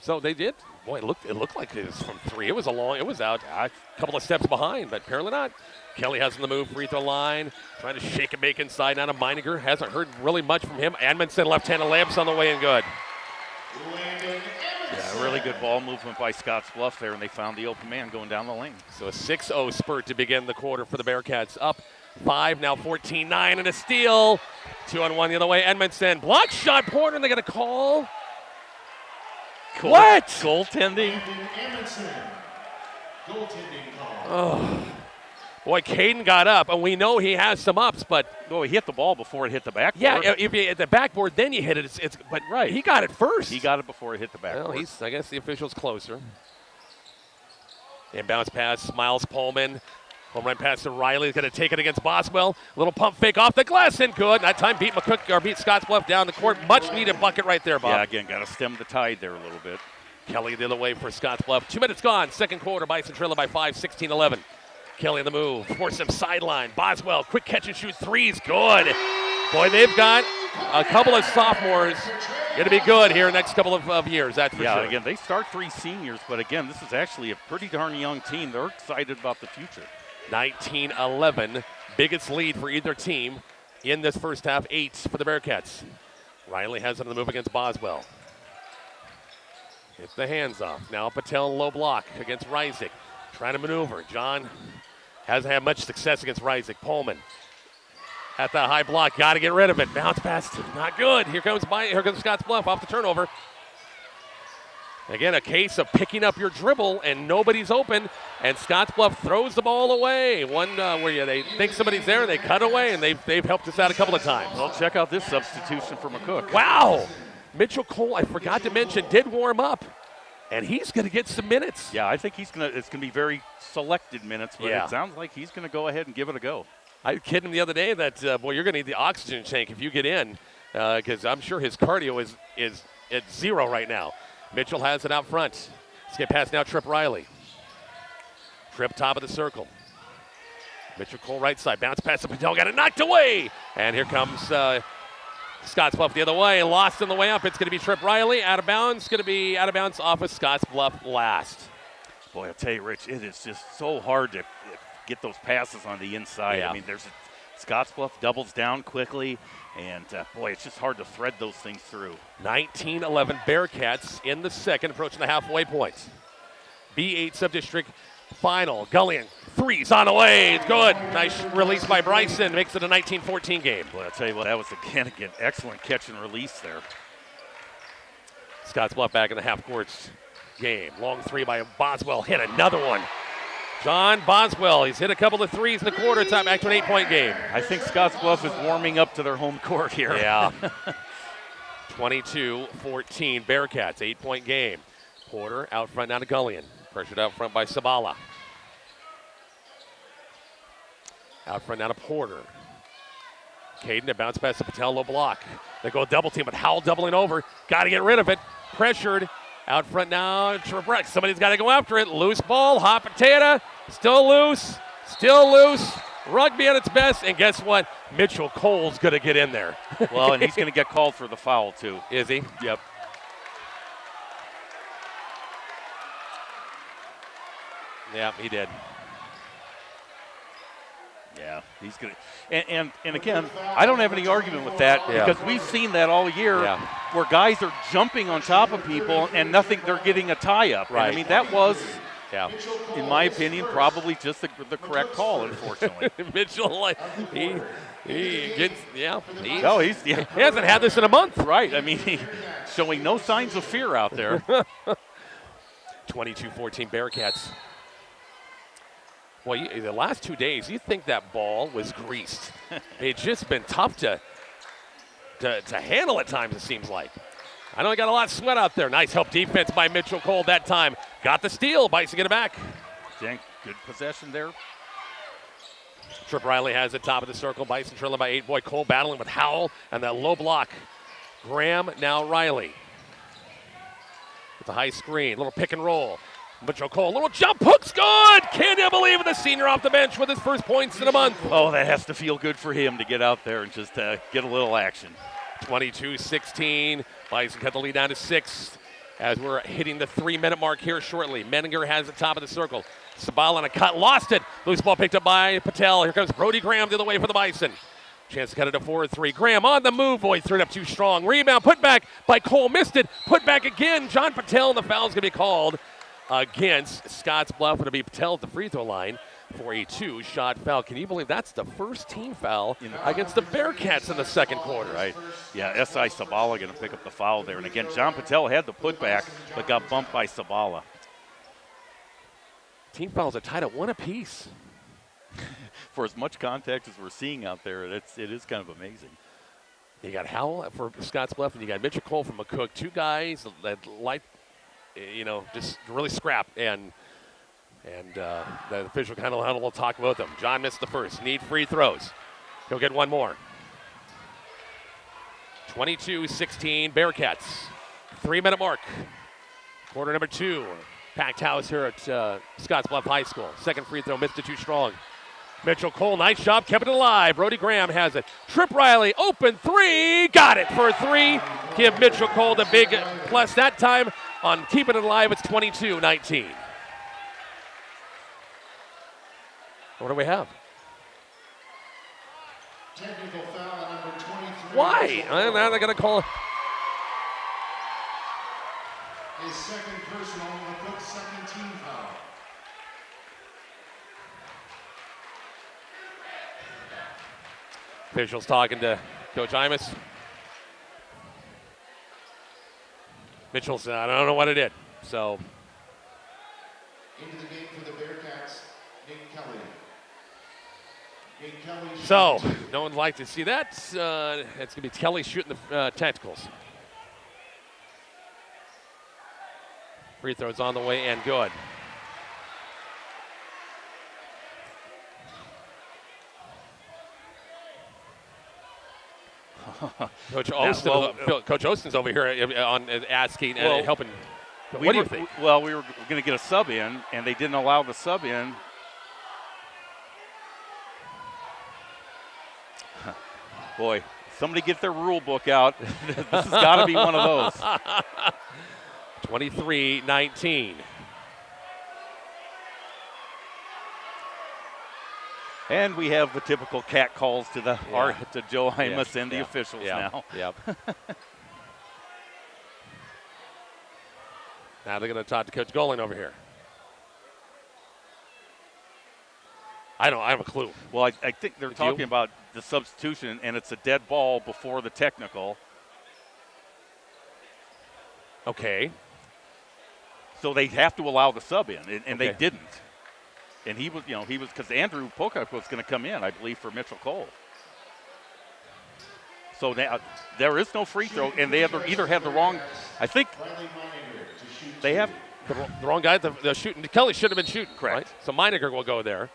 So they did. Boy, it looked like it was from 3. It was out a couple of steps behind, but apparently not. Kelly has on the move, free throw line, trying to shake and bake inside. Now to Meininger, hasn't heard really much from him. Edmondson left-handed layups on the way and good. Yeah, really good ball movement by Scottsbluff there, and they found the open man going down the lane. So a 6-0 spurt to begin the quarter for the Bearcats. Up 5, now 14-9, and a steal. 2-on-1 the other way. Edmondson, block shot, Porter, and they got a call. What? Goaltending. Oh. Boy, Caden got up, and we know he has some ups, but he hit the ball before it hit the backboard. yeah, if you hit the backboard, then you hit it. But right, he got it first. He got it before it hit the backboard. Well, I guess the official's closer. Inbounds pass, Miles Pullman. Home run pass to Riley. He's going to take it against Boswell. Little pump fake off the glass and good. That time beat Scottsbluff down the court. Much needed bucket right there, Bob. Yeah, again, got to stem the tide there a little bit. Kelly the other way for Scottsbluff. 2 minutes gone. Second quarter. Bison trailing by 5, 16-11. Kelly on the move. Force him sideline. Boswell, quick catch and shoot threes. Good. Boy, they've got a couple of sophomores going to be good here next couple of years. That's for sure. Yeah, again, they start 3 seniors, but again, this is actually a pretty darn young team. They're excited about the future. 19-11. Biggest lead for either team in this first half. 8 for the Bearcats. Riley has it on the move against Boswell. Gets the hands off. Now Patel low block against Reisig. Trying to maneuver. John hasn't had much success against Reisig. Pullman at the high block. Got to get rid of it. Bounce pass. Not good. Here comes Scottsbluff off the turnover. Again, a case of picking up your dribble and nobody's open, and Scottsbluff throws the ball away. One where they think somebody's there, and they cut away, and they've helped us out a couple of times. Well, check out this substitution for McCook. Wow! Mitchell Cole, I forgot to mention, did warm up, and he's going to get some minutes. Yeah, I think it's going to be very selected minutes, but It sounds like he's going to go ahead and give it a go. I kidded him the other day that, you're going to need the oxygen tank if you get in, because I'm sure his cardio is at 0 right now. Mitchell has it out front. Let's get past now Trip Riley. Trip top of the circle. Mitchell Cole right side. Bounce pass to Patel. Got it knocked away. And here comes Scottsbluff the other way. Lost on the way up. It's going to be Trip Riley. Out of bounds. Going to be out of bounds off of Scottsbluff last. Boy, I'll tell you, Rich, it is just so hard to get those passes on the inside. Yeah. I mean, Scottsbluff doubles down quickly. And, boy, it's just hard to thread those things through. 19-11 Bearcats in the second, approaching the halfway point. B8 Subdistrict final. Gullion, threes on the way. It's good. Nice release by Bryson. Makes it a 19-14 game. Boy, I'll tell you what, that was, again, excellent catch and release there. Scottsbluff back in the half courts game. Long three by Boswell. Hit another one. John Boswell, he's hit a couple of threes in the quarter. It's back to an 8-point game. I think Scottsbluff is warming up to their home court here. Yeah. 22-14 Bearcats, 8-point game. Porter out front now to Gullion. Pressured out front by Sabala. Out front now to Porter. Caden, a bounce pass to Patel, low block. They go double team, but Howell doubling over. Got to get rid of it. Pressured. Out front now, Trebek. Somebody's got to go after it. Loose ball, hot potato. Still loose. Rugby at its best. And guess what? Mitchell Cole's going to get in there. Well, and he's going to get called for the foul, too. Is he? Yep. Yeah, he did. Yeah, he's going to. And again, I don't have any argument with that because we've seen that all year where guys are jumping on top of people and they're getting a tie-up. Right. And I mean, that was, in my opinion, probably just the correct call, unfortunately. Mitchell, he gets, he hasn't had this in a month. Right. I mean, he's showing no signs of fear out there. 22-14 Bearcats. Well, the last 2 days, you think that ball was greased. It's just been tough to handle at times, it seems like. I know he got a lot of sweat out there. Nice help defense by Mitchell Cole that time. Got the steal. Bison get it back. Good possession there. Trip Riley has it top of the circle. Bison trailing by 8. Boy, Cole battling with Howell and that low block. Graham, now Riley. With the high screen. Little pick and roll. Mitchell Cole, little jump hook's good. Can you believe it? The senior off the bench with his first points in a month. Oh, that has to feel good for him to get out there and just get a little action. 22-16. Bison cut the lead down to 6. as we're hitting the 3-minute mark here shortly. Menninger has the top of the circle. Sabal on a cut, lost it. Loose ball picked up by Patel. Here comes Brody Graham the other way for the Bison. Chance to cut it to 4-3. Graham on the move. Boy, threw it up too strong. Rebound, put back by Cole. Missed it. Put back again. John Patel, and the foul's going to be called against Scottsbluff. It'll be Patel at the free throw line for a 2-shot foul. Can you believe that's the first team foul against the Bearcats in the second quarter? Right. Yeah, S.I. Sabala going to pick up the foul there. And again, John Patel had the putback, but got bumped by Sabala. Team fouls are tied at 1 apiece. For as much contact as we're seeing out there, it is kind of amazing. You got Howell for Scottsbluff, and you got Mitchell Cole from McCook. Two guys that like, just really scrap. And the official kind of had a little talk about them. John missed the first. Need free throws. He'll get one more. 22-16 Bearcats. 3-minute mark. Quarter number 2. Packed house here at Scottsbluff High School. Second free throw, missed it too strong. Mitchell Cole, nice job, kept it alive. Brody Graham has it. Trip Riley, open 3, got it for a 3. Give Mitchell Cole the big plus that time on keeping it alive. It's 22-19. What do we have? Technical foul on number 23. Why? Now they're going to call. His second personal, McCook's second team foul. Officials talking to Coach Imus. Mitchell said, I don't know what I did. So. Into the game for the Bearcats, Nate Kelly. Nate Kelly. So, no one'd like to see that. It's going to be Kelly shooting the tacticals. Free throws on the way and good. Coach Ostin's over here on asking and helping. What do you think? Well, we were going to get a sub in, and they didn't allow the sub in. Boy, somebody get their rule book out. This has got to be one of those. 23-19. And we have the typical cat calls to to Joe Imus and the officials now. Yep. Now they're going to talk to Coach Goling over here. I have a clue. Well, I think they're talking about the substitution, and it's a dead ball before the technical. Okay. So they have to allow the sub in, and they didn't. And he was because Andrew Pocock was going to come in, I believe, for Mitchell Cole. So now there is no free throw, and they either have the wrong. I think they have the wrong guy. The shooting. Kelly should have been shooting. Correct. Right? So Meininger will go there.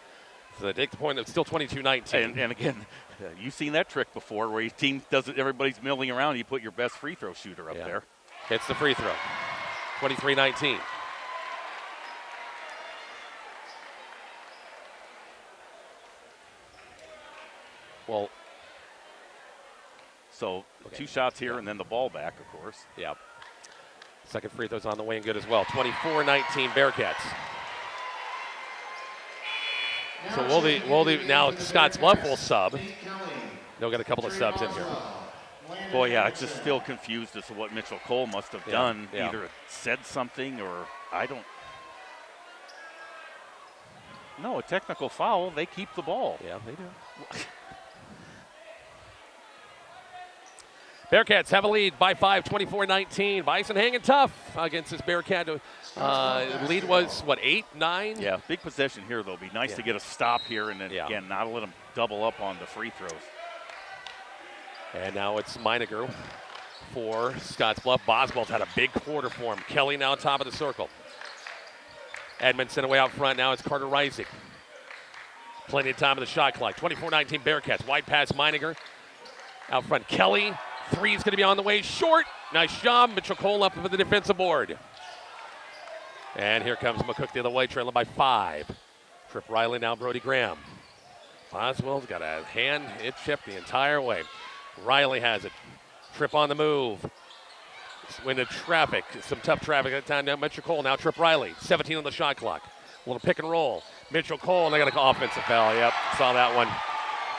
So they take the point. It's still 22-19. And again, you've seen that trick before, where your team does it. Everybody's milling around. You put your best free throw shooter up there. Hits the free throw. 23-19. Well, so 2 shots here and then the ball back, of course. Yep. Second free throw's on the way and good as well. 24-19 Bearcats. So now Scottsbluff will sub. They'll get a couple of subs in here. Boy, yeah, I'm just still confused as to what Mitchell Cole must have done. Yeah. Either said something or I don't. No, a technical foul. They keep the ball. Yeah, they do. Bearcats have a lead by 5, 24-19. Bison hanging tough against this Bearcat. Lead was, 8, 9? Yeah, big possession here, though. Be nice to get a stop here and then, again, not let them double up on the free throws. And now it's Meininger for Scottsbluff. Boswell's had a big quarter for him. Kelly now top of the circle. Edmondson away out front. Now it's Carter Reisig. Plenty of time on the shot clock. 24-19 Bearcats. Wide pass Meininger. Out front Kelly. 3 is going to be on the way. Short. Nice job. Mitchell Cole up for the defensive board. And here comes McCook the other way, trailing by 5. Trip Riley now Brody Graham. Boswell's got a hand hit chip the entire way. Riley has it. Trip on the move. into traffic, some tough traffic at the time. Now Mitchell Cole, now Trip Riley, 17 on the shot clock. A little pick and roll. Mitchell Cole, and they got an offensive foul. Yep, saw that one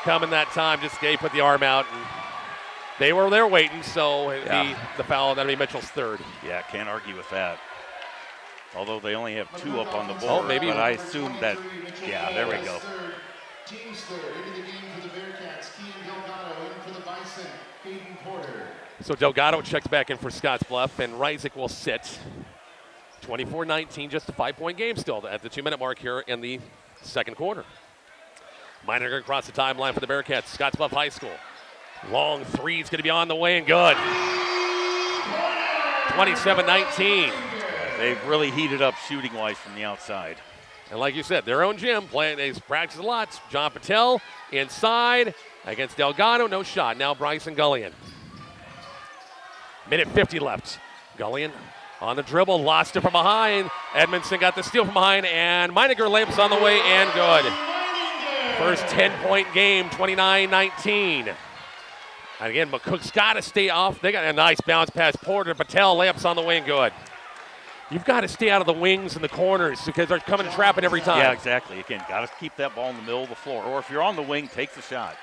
coming that time. Just they put the arm out, and they were there waiting, so the foul, that'll be Mitchell's third. Yeah, can't argue with that. Although they only have 2 up on the board, Oh, maybe. but I assume that, yeah, there we go. Team's third. Into the game for the Bearcats. Kean Delgado. In for the Bison. Hayden Porter. So Delgado checks back in for Scottsbluff, and Reisig will sit. 24-19, just a 5-point game still at the 2-minute mark here in the second quarter. Meininger across the timeline for the Bearcats, Scottsbluff High School. Long three is going to be on the way and good. 27-19. They've really heated up shooting-wise from the outside. And like you said, their own gym, they practice a lot. John Patel inside against Delgado, no shot. Now Bryson Gullion. Minute 50 left. Gullion on the dribble, lost it from behind. Edmondson got the steal from behind, and Meininger lamps on the way and good. First 10-point game, 29-19. And again, McCook's got to stay off. They got a nice bounce pass. Porter, Patel, layups on the way and good. You've got to stay out of the wings and the corners because they're coming to trap it every time. Yeah, exactly. Again, got to keep that ball in the middle of the floor. Or if you're on the wing, take the shot.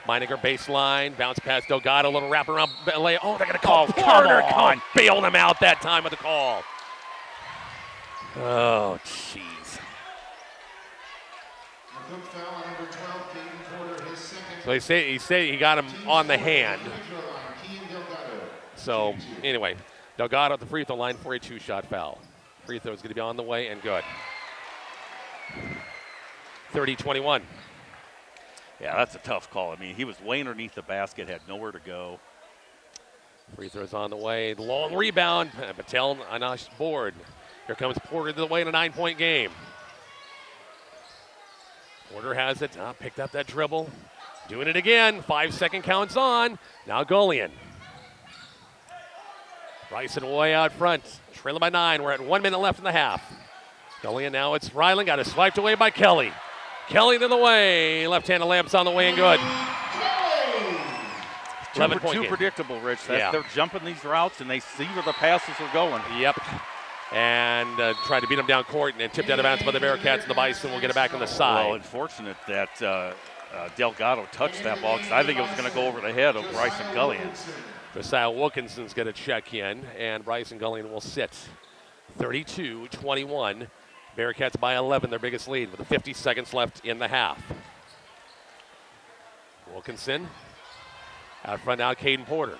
Meininger baseline, bounce pass Delgado, little wraparound lay. Oh, they're going to call Porter. Come on, bailed him out that time with the call. Oh, jeez. McCook foul on number 12, Hayden Porter, his second. So he said he got him on the hand. So anyway, Delgado at the free throw line for a 2-shot foul. Free throw is going to be on the way and good. 30-21. Yeah, that's a tough call. I mean, he was way underneath the basket, had nowhere to go. Free throws on the way. Long rebound. Patel on a board. Here comes Porter to the way in a 9-point game. Porter has it. Picked up that dribble. Doing it again. 5-second counts on. Now Gullion. Bryson way out front. Trailing by 9. We're at 1 minute left in the half. Gullion now it's Ryland. Got it swiped away by Kelly. Kelly to the way. Left-handed lamps on the way and good. 11-point Too game. predictable, Rich. Yeah. They're jumping these routes, and they see where the passes are going. Yep. And tried to beat them down court and tipped out of bounds by the Bearcats, and the Bison will get it back on the side. Well, unfortunate that Delgado touched that ball because I think it was going to go over the head of Bryson Gullion. Josiah Wilkinson's going to check in, and Bryson Gullion will sit. 32-21. Bearcats by 11, their biggest lead, with 50 seconds left in the half. Wilkinson out front now, Caden Porter.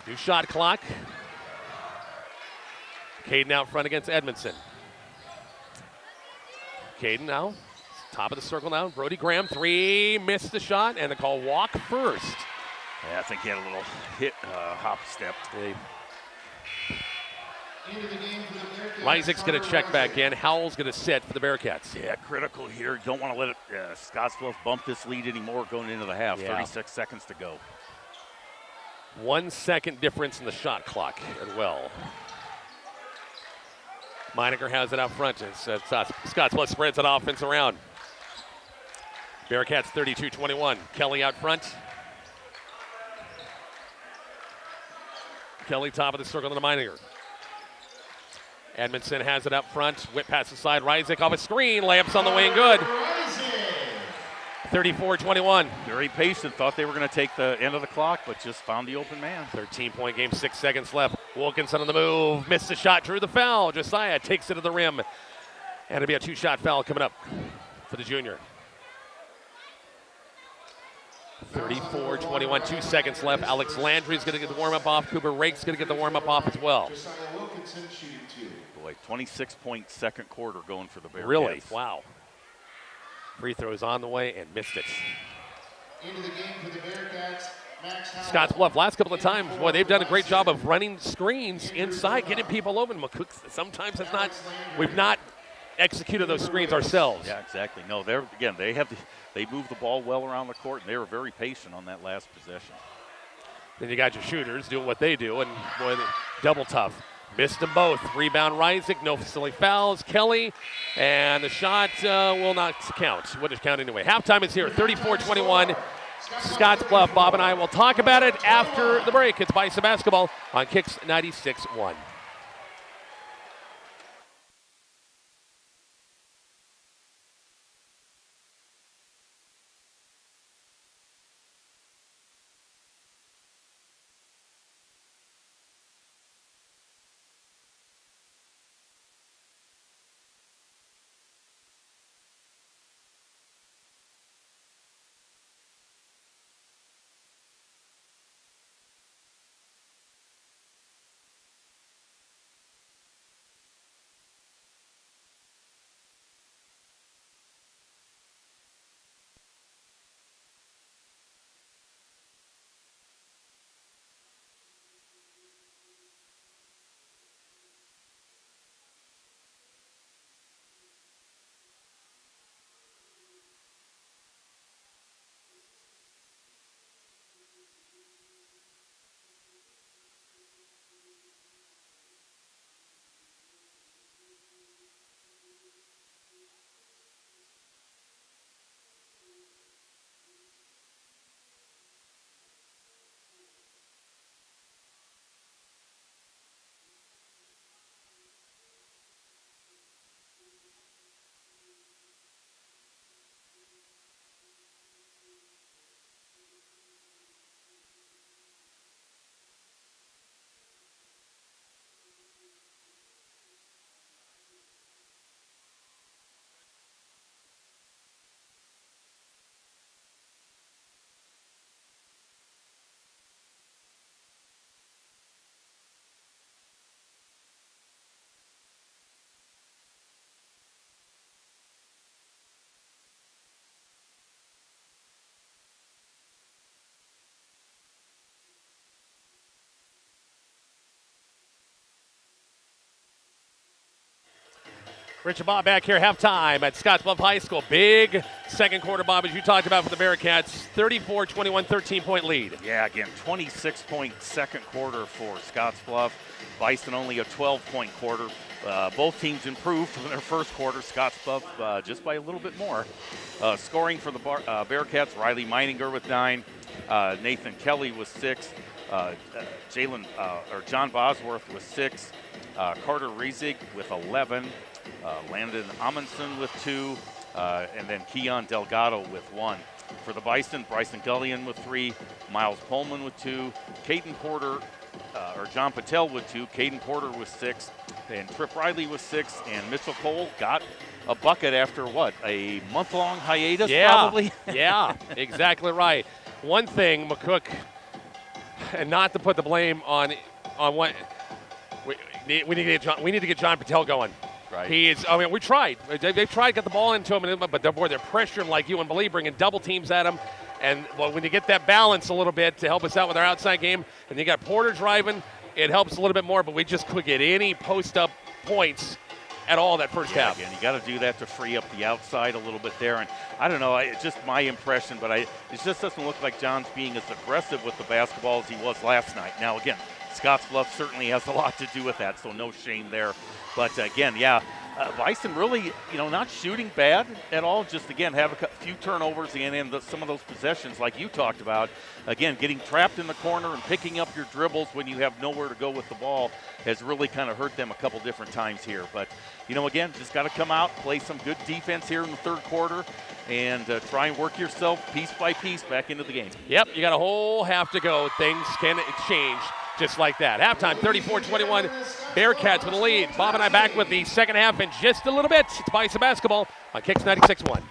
New shot clock. Caden out front against Edmondson. Caden now, top of the circle now. Brody Graham, 3, missed the shot, and the call walk first. Yeah, I think he had a little hit, hop step. Reisig's going to check back in. Howell's going to sit for the Bearcats. Yeah, critical here. You don't want to let it, Scottsbluff bump this lead anymore going into the half. Yeah. 36 seconds to go. 1 second difference in the shot clock as well. Meininger has it out front. Scottsbluff spreads that offense around. Bearcats 32-21. Kelly out front. Kelly top of the circle to the Meininger. Edmondson has it up front. Whip pass aside. Reisig off a screen. Layups on the way and good. 34-21. Very patient. Thought they were going to take the end of the clock, but just found the open man. 13-point game, 6 seconds left. Wilkinson on the move. Missed the shot, drew the foul. Josiah takes it to the rim. And it'll be a 2-shot foul coming up for the junior. 34-21, 2 seconds left. Alex Landry's going to get the warm-up off. Cooper Rake's going to get the warm-up off as well. Boy, 26-point second quarter going for the Bearcats. Really? Wow. Free throws on the way and missed it. Into the game for the Bearcats, Max Howell. Scottsbluff, last couple of times, boy, they've done a great job of running screens inside, getting people open. McCook sometimes has not, we've not executed those screens ourselves. Yeah, exactly. No, they move the ball well around the court, and they were very patient on that last possession. Then you got your shooters doing what they do, and boy, double tough. Missed them both. Rebound Reisig, no silly fouls. Kelly, and the shot will not count. Wouldn't count anyway. Halftime is here, 34-21. Scottsbluff. Bob and I will talk about it after the break. It's Bison Basketball on Kicks 96.1. Rich and Bob back here, halftime at Scottsbluff High School. Big second quarter, Bob, as you talked about for the Bearcats. 34-21, 13-point lead. Yeah, again, 26-point second quarter for Scottsbluff. Bison only a 12-point quarter. Both teams improved from their first quarter. Scottsbluff just by a little bit more. Scoring for the Bearcats, Riley Meininger with 9. Nathan Kelly with 6. John Bosworth with 6. Carter Riesig with 11. Landon Amundsen with 2, and then Keon Delgado with 1. For the Bison, Bryson Gullion with 3, Miles Pullman with 2, John Patel with 2, Caden Porter with 6, and Trip Riley with 6, and Mitchell Cole got a bucket after what, a month-long hiatus probably? Yeah, exactly right. One thing, McCook, and not to put the blame on what, we need to get John Patel going. Right. He is. I mean, we tried. They've tried to get the ball into him, but they're pressuring like you and believe, bringing double teams at him. And when you get that balance a little bit to help us out with our outside game, and you got Porter driving, it helps a little bit more. But we just couldn't get any post-up points at all that first half. Again, you got to do that to free up the outside a little bit there. And I don't know, it's just my impression, but it just doesn't look like John's being as aggressive with the basketball as he was last night. Now, again, Scottsbluff certainly has a lot to do with that, so no shame there. But again, Bison really, not shooting bad at all. Just, again, have a few turnovers and some of those possessions like you talked about. Again, getting trapped in the corner and picking up your dribbles when you have nowhere to go with the ball has really kind of hurt them a couple different times here. But, again, just got to come out, play some good defense here in the third quarter, and try and work yourself piece by piece back into the game. Yep, you got a whole half to go. Things can change just like that. Halftime, 34-21, Bearcats with a lead. Bob and I back with the second half in just a little bit. It's Bison Basketball on Kicks 96.1.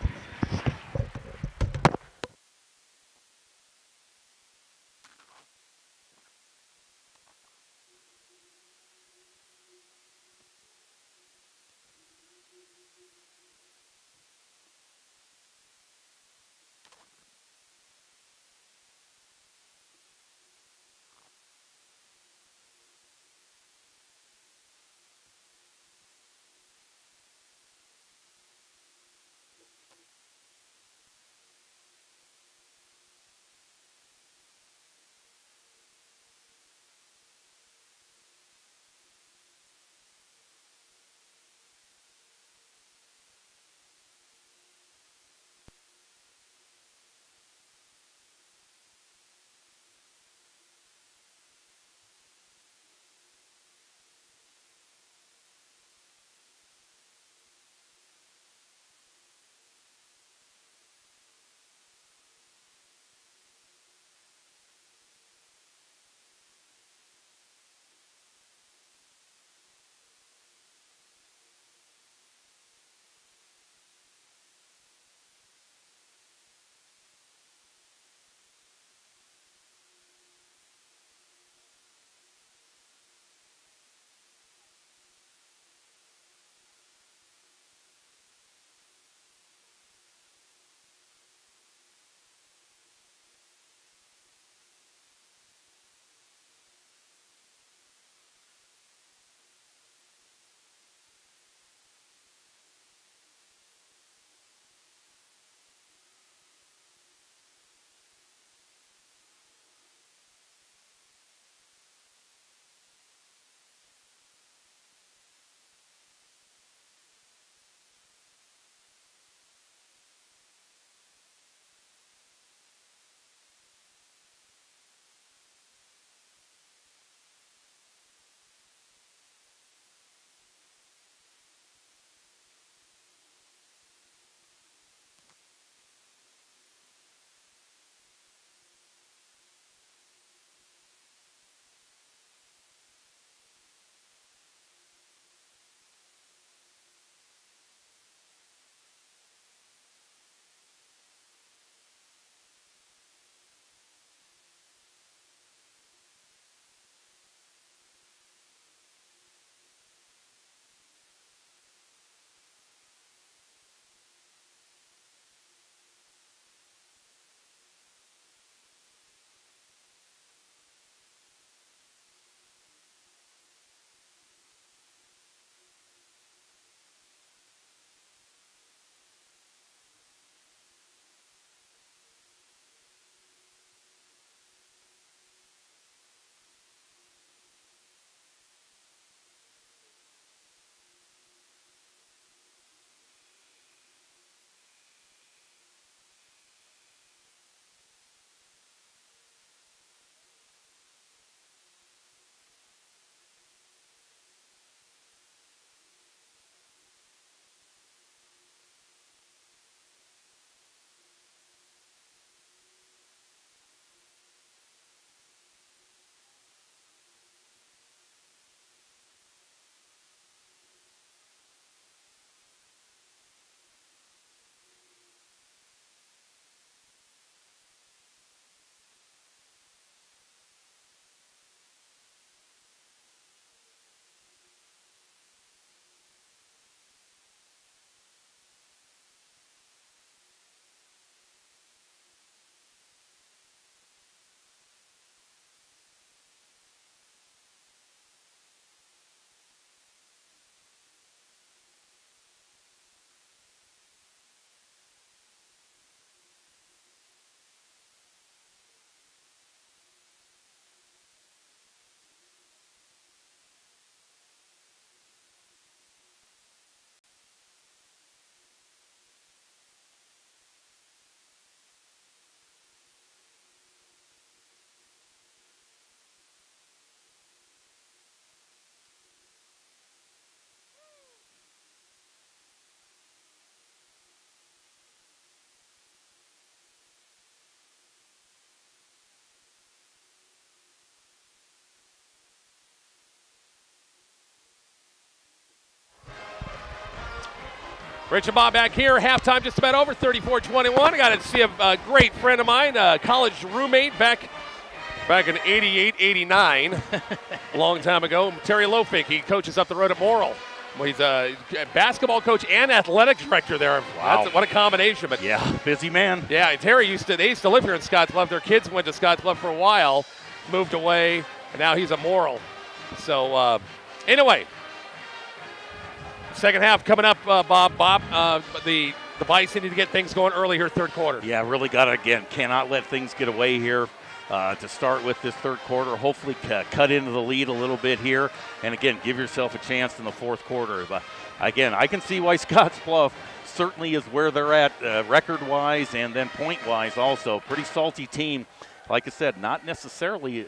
Rich and Bob back here. Halftime just about over, 34-21. I got to see a great friend of mine, a college roommate back in 88, 89, a long time ago. Terry Lofink, he coaches up the road at Morrill. Well, he's a basketball coach and athletics director there. Wow. What a combination. But yeah, busy man. Yeah, Terry used to live here in Scottsbluff. Their kids went to Scottsbluff for a while, moved away, and now he's at Morrill. So, anyway, second half coming up, Bob. The Bison need to get things going early here, third quarter. Yeah, really cannot let things get away here. To start with this third quarter, hopefully cut into the lead a little bit here, and again, give yourself a chance in the fourth quarter. But again, I can see why Scottsbluff certainly is where they're at record-wise and then point-wise also. Pretty salty team. Like I said, not necessarily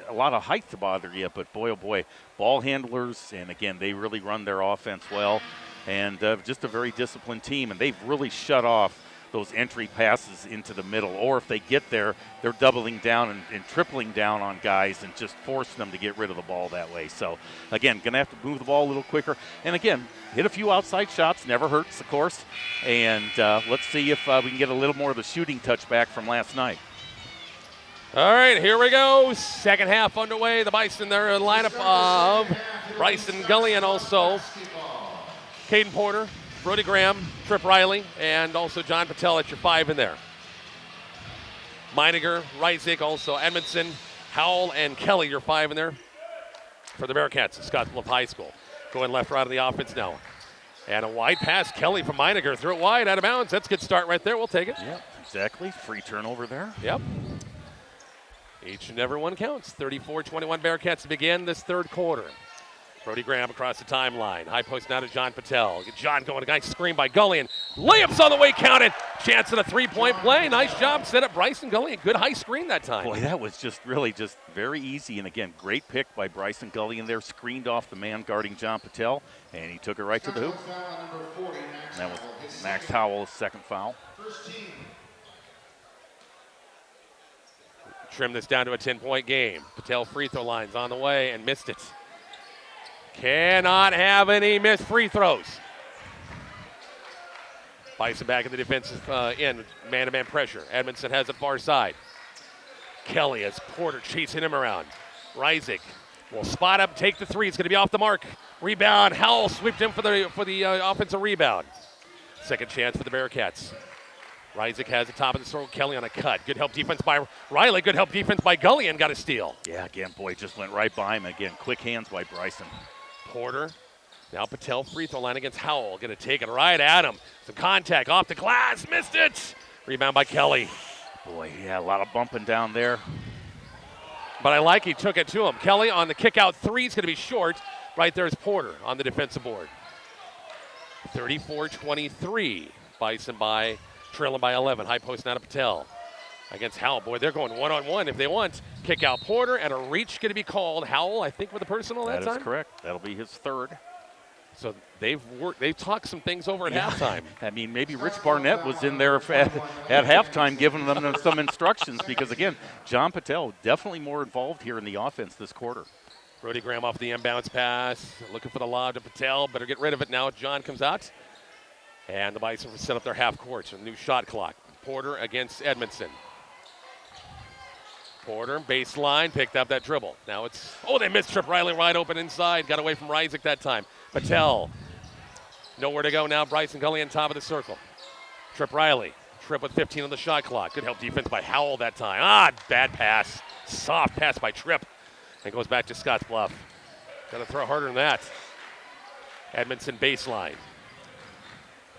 a lot of height to bother you, but boy, oh boy, ball handlers, and again, they really run their offense well, and just a very disciplined team, and they've really shut off those entry passes into the middle, or if they get there, they're doubling down and tripling down on guys and just forcing them to get rid of the ball that way. So, again, going to have to move the ball a little quicker. And, again, hit a few outside shots. Never hurts, of course. And let's see if we can get a little more of the shooting touch back from last night. All right, here we go. Second half underway. The Bison, their lineup of Bryson Gully and also Caden Porter, Brody Graham, Trip Riley, and also John Patel at your five in there. Meininger, Reisig, also Edmondson, Howell, and Kelly, your five in there for the Bearcats at Scottsbluff High School. Going left, right on the offense now. And a wide pass, Kelly from Meininger, threw it wide, out of bounds. That's a good start right there. We'll take it. Yep, exactly. Free turnover there. Yep. Each and every one counts. 34-21 Bearcats to begin this third quarter. Brody Graham across the timeline. High post now to John Patel. John going, a nice screen by Gully, and layups on the way counted. Chance at a three-point play. Nice job set up Bryson Gully. A good high screen that time. Boy, that was just very easy. And again, great pick by Bryson Gully in there. Screened off the man guarding John Patel, and he took it right to the hoop. And that was Max Howell's second foul. Trim this down to a 10-point game. Patel free throw lines on the way and missed it. Cannot have any missed free throws. Bison back in the defensive end, man-to-man pressure. Edmondson has it far side. Kelly as Porter chasing him around. Reisig will spot up, take the three. It's going to be off the mark. Rebound. Howell swept him for the offensive rebound. Second chance for the Bearcats. Reisig has the top of the circle. Kelly on a cut. Good help defense by Riley. Good help defense by Gully, and got a steal. Yeah, again, boy, just went right by him. Again, quick hands by Bryson. Porter. Now Patel free throw line against Howell. Going to take it right at him. Some contact off the glass. Missed it. Rebound by Kelly. Boy, yeah, a lot of bumping down there. But I like he took it to him. Kelly on the kick out three is going to be short. Right there is Porter on the defensive board. 34-23. Bison trailing by 11. High post now to Patel. Against Howell. Boy, they're going one-on-one if they want. Kick out Porter, and a reach going to be called. Howell, I think, with a personal that time. That is correct. That'll be his third. So they've talked some things over at halftime. I mean, maybe Rich Barnett was in there at halftime giving them some instructions because, again, John Patel definitely more involved here in the offense this quarter. Brody Graham off the inbounds pass. Looking for the lob to Patel. Better get rid of it now. John comes out. And the Bison will set up their half court. So new shot clock. Porter against Edmondson. Porter, baseline, picked up that dribble. Now they missed Trip Riley wide open inside. Got away from Reisig that time. Patel, nowhere to go now. Bryson Gully on top of the circle. Trip Riley, Trip with 15 on the shot clock. Good help defense by Howell that time. Bad pass. Soft pass by Trip. And goes back to Scottsbluff. Got to throw harder than that. Edmondson baseline.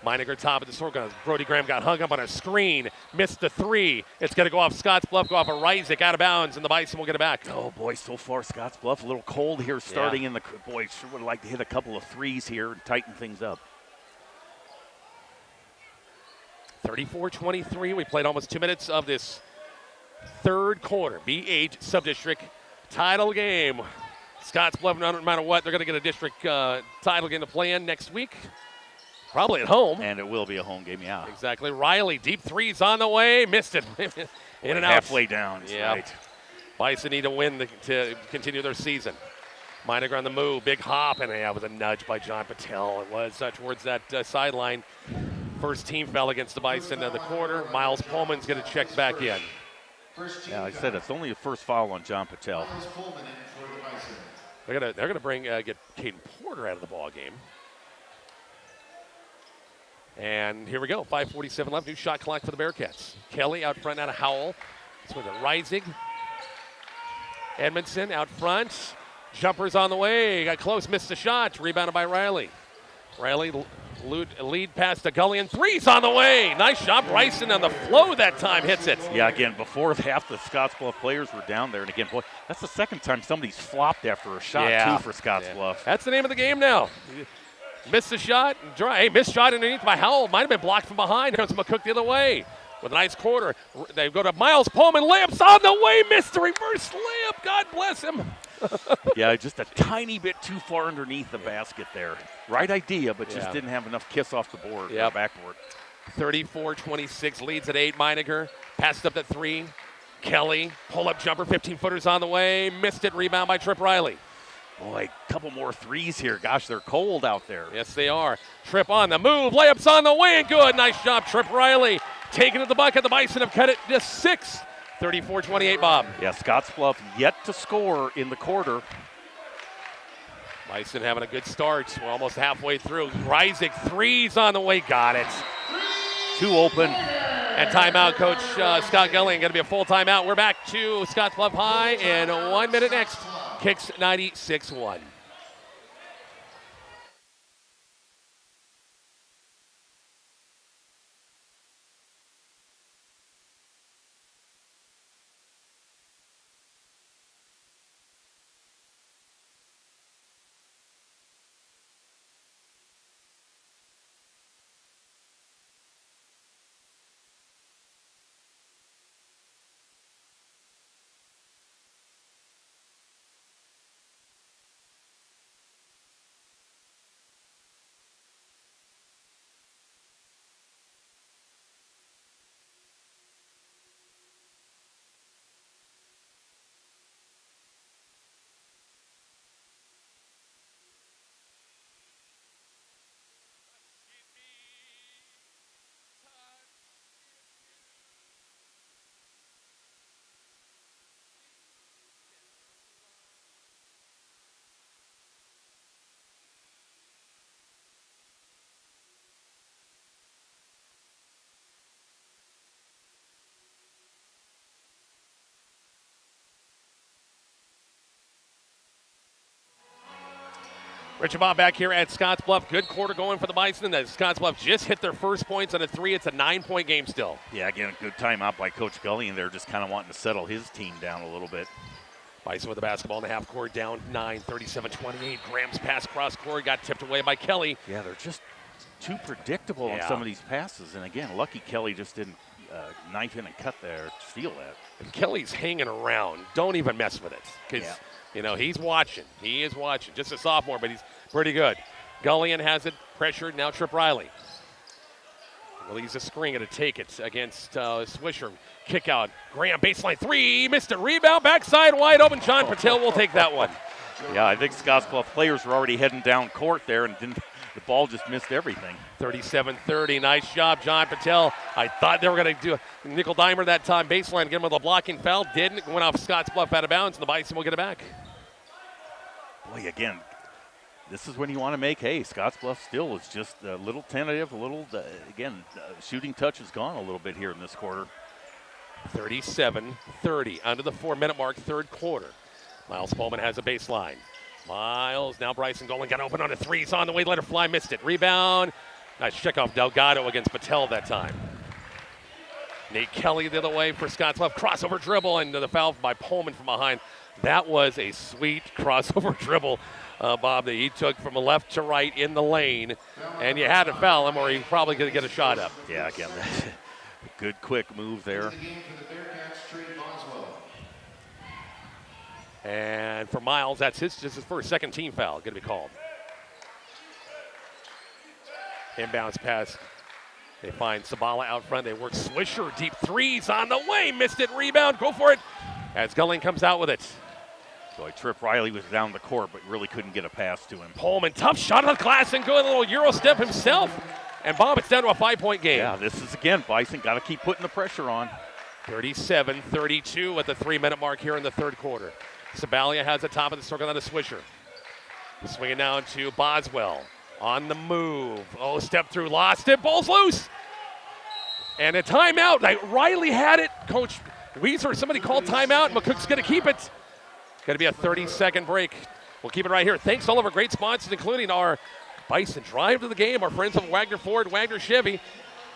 Meininger top of the circle. Brody Graham got hung up on a screen. Missed the three. It's going to go off Scottsbluff, go off of Reisig, out of bounds, and the Bison will get it back. Oh, boy, so far Scottsbluff a little cold here starting in the – boy, sure would like to hit a couple of threes here and tighten things up. 34-23. We played almost 2 minutes of this third quarter. BH Subdistrict title game. Scottsbluff, no matter what, they're going to get a district title game to play in next week. Probably at home. And it will be a home game, yeah. Exactly. Riley, deep threes on the way. Missed it. In and out. Halfway down. Yeah. Right. Bison need to win to continue their season. Meininger on the move, big hop, and that was a nudge by John Patel. It was towards that sideline. First team foul against the Bison in the quarter. Miles Pullman's going to check back in. Yeah, I said it's only the first foul on John Patel. They're gonna bring get Caden Porter out of the ball game. And here we go. 5:47 left. New shot clock for the Bearcats. Kelly out front, out of Howell. It's with a Reisig. Edmondson out front. Jumpers on the way. Got close. Missed the shot. Rebounded by Riley. Riley lead pass to Gullion. Three's on the way. Nice shot. Bryson on the flow that time hits it. Yeah, again, before half the Scottsbluff players were down there. And again, boy, that's the second time somebody's flopped after a shot, too, for Scottsbluff. Yeah. That's the name of the game now. Missed the shot. Hey, missed shot underneath by Howell. Might have been blocked from behind. Here comes McCook the other way with a nice quarter. They go to Miles Pullman. Layup's on the way. Missed the reverse layup. God bless him. Yeah, just a tiny bit too far underneath the basket there. Right idea, but just didn't have enough kiss off the board, or backboard. 34-26, leads at 8. Meininger passed up at 3. Kelly, pull-up jumper, 15-footers on the way. Missed it, rebound by Trip Riley. Boy, a couple more threes here. Gosh, they're cold out there. Yes, they are. Trip on the move, layup's on the way, and good. Nice job, Trip Riley. Taking it the bucket, the Bison have cut it to 6. 34-28, Bob. Yeah, Scottsbluff yet to score in the quarter. Bison having a good start. We're almost halfway through. Reisig, threes on the way. Got it. 2 open. And timeout, Coach Scott Gullion. Going to be a full timeout. We're back to Scottsbluff High in 1 minute next. Kicks 96-1. Rich and Bob back here at Scottsbluff. Good quarter going for the Bison. The Scottsbluff just hit their first points on a 3. It's a 9-point game still. Yeah, again, a good timeout by Coach Gullion there, just kind of wanting to settle his team down a little bit. Bison with the basketball in the half court, down 9, 37-28. Graham's pass cross court got tipped away by Kelly. Yeah, they're just too predictable on some of these passes. And again, lucky Kelly just didn't knife in and cut there, steal that. If Kelly's hanging around, don't even mess with it. Because, you know, he's watching. He is watching. Just a sophomore, but he's pretty good. Gullion has it, pressured, now Trip Riley. Well, he's a screen going to take it against Swisher. Kick out. Graham, baseline 3, missed it. Rebound, backside, wide open. John Patel will take that one. Yeah, I think Scottsbluff players were already heading down court there, and the ball just missed everything. 37-30, nice job, John Patel. I thought they were going to do a nickel dimer that time. Baseline, get him with a blocking foul. Didn't. Went off Scottsbluff out of bounds, and the Bison will get it back. Boy, again, this is when you want to make hay. Scottsbluff still is just a little tentative, shooting touch has gone a little bit here in this quarter. 37-30, under the 4-minute mark, third quarter. Miles Pullman has a baseline. Miles, now Bryson Golan got open on a 3. He's on the way, let her fly, missed it. Rebound. Nice check off Delgado against Patel that time. Nate Kelly the other way for Scottsbluff. Crossover dribble, and the foul by Pullman from behind. That was a sweet crossover dribble, Bob, that he took from left to right in the lane. And you had to foul him or he probably could get a shot up. Yeah, again, good quick move there. And for Miles, that's just his first, second team foul going to be called. Inbounds pass. They find Sabala out front. They work Swisher. Deep 3's on the way. Missed it. Rebound. Go for it. As Gullion comes out with it. Boy, Trip Riley was down the court, but really couldn't get a pass to him. Pullman, tough shot on the glass and good. A little Euro step himself. And Bob, it's down to a 5-point game. Yeah, this is, again, Bison got to keep putting the pressure on. 37-32 at the 3-minute mark here in the third quarter. Sabalia has the top of the circle on to Swisher. Swinging down to Boswell. On the move. Oh, step through, lost it. Ball's loose. And a timeout. Riley had it. Coach Weezer, somebody called timeout. McCook's going to keep it. Going to be a 30-second break. We'll keep it right here. Thanks to all of our great sponsors, including our Bison Drive to the Game, our friends of Wagner Ford, Wagner Chevy.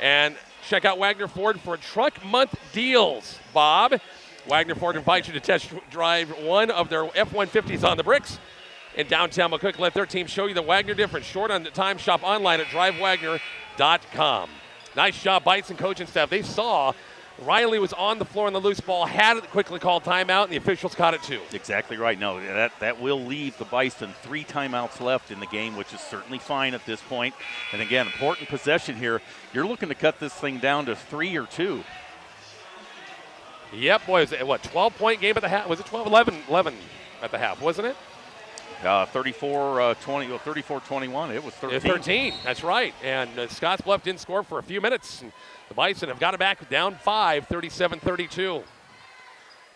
And check out Wagner Ford for truck month deals. Bob, Wagner Ford invites you to test drive one of their F-150s on the bricks in downtown McCook. Let their team show you the Wagner difference. Short on the time. Shop online at drivewagner.com. Nice job, Bison coaching staff. They saw Riley was on the floor on the loose ball, had it, quickly called timeout, and the officials caught it too. Exactly right. No, that will leave the Bison 3 timeouts left in the game, which is certainly fine at this point. And again, important possession here. You're looking to cut this thing down to 3 or 2. Yep, boy, was it, 12-point game at the half? Was it 12? 11 at the half, wasn't it? 34-21. It was 13. 13, that's right. And Scottsbluff didn't score for a few minutes. And the Bison have got it back down 5, 37-32.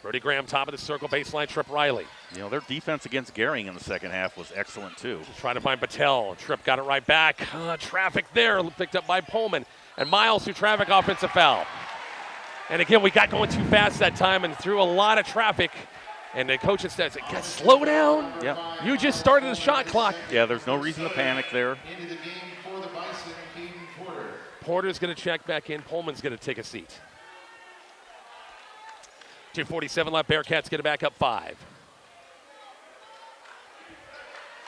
Brody Graham, top of the circle, baseline, Trip Riley. You know, their defense against Gehring in the second half was excellent, too. Trying to find Patel. Tripp got it right back. Traffic there, picked up by Pullman. And Miles through traffic, offensive foul. And again, we got going too fast that time and threw a lot of traffic. And the coach said, slow down. Yep. You just started the shot clock. Yeah, there's no reason to panic there. Into the game for the Bison, Caden Porter. Porter's going to check back in. Pullman's going to take a seat. 2:47 left. Bearcats get it back up 5.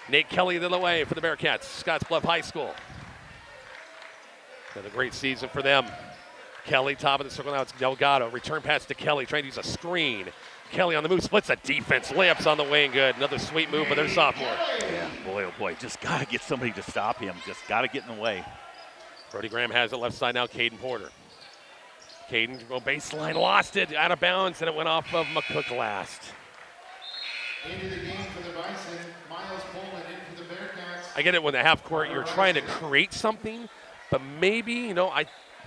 Nate Kelly the other way for the Bearcats. Scottsbluff High School. Been a great season for them. Kelly, top of the circle now. It's Delgado. Return pass to Kelly, trying to use a screen. Kelly on the move, splits the defense. Layups on the way and good. Another sweet move by their sophomore. Yeah, boy, oh boy. Just got to get somebody to stop him. Just got to get in the way. Brody Graham has it left side now. Caden Porter. Caden, go baseline, lost it, out of bounds, and it went off of McCook last. Into the game for the Bison, Miles Pullman into the Bearcats. I get it when the half court, you're trying to create something, but maybe,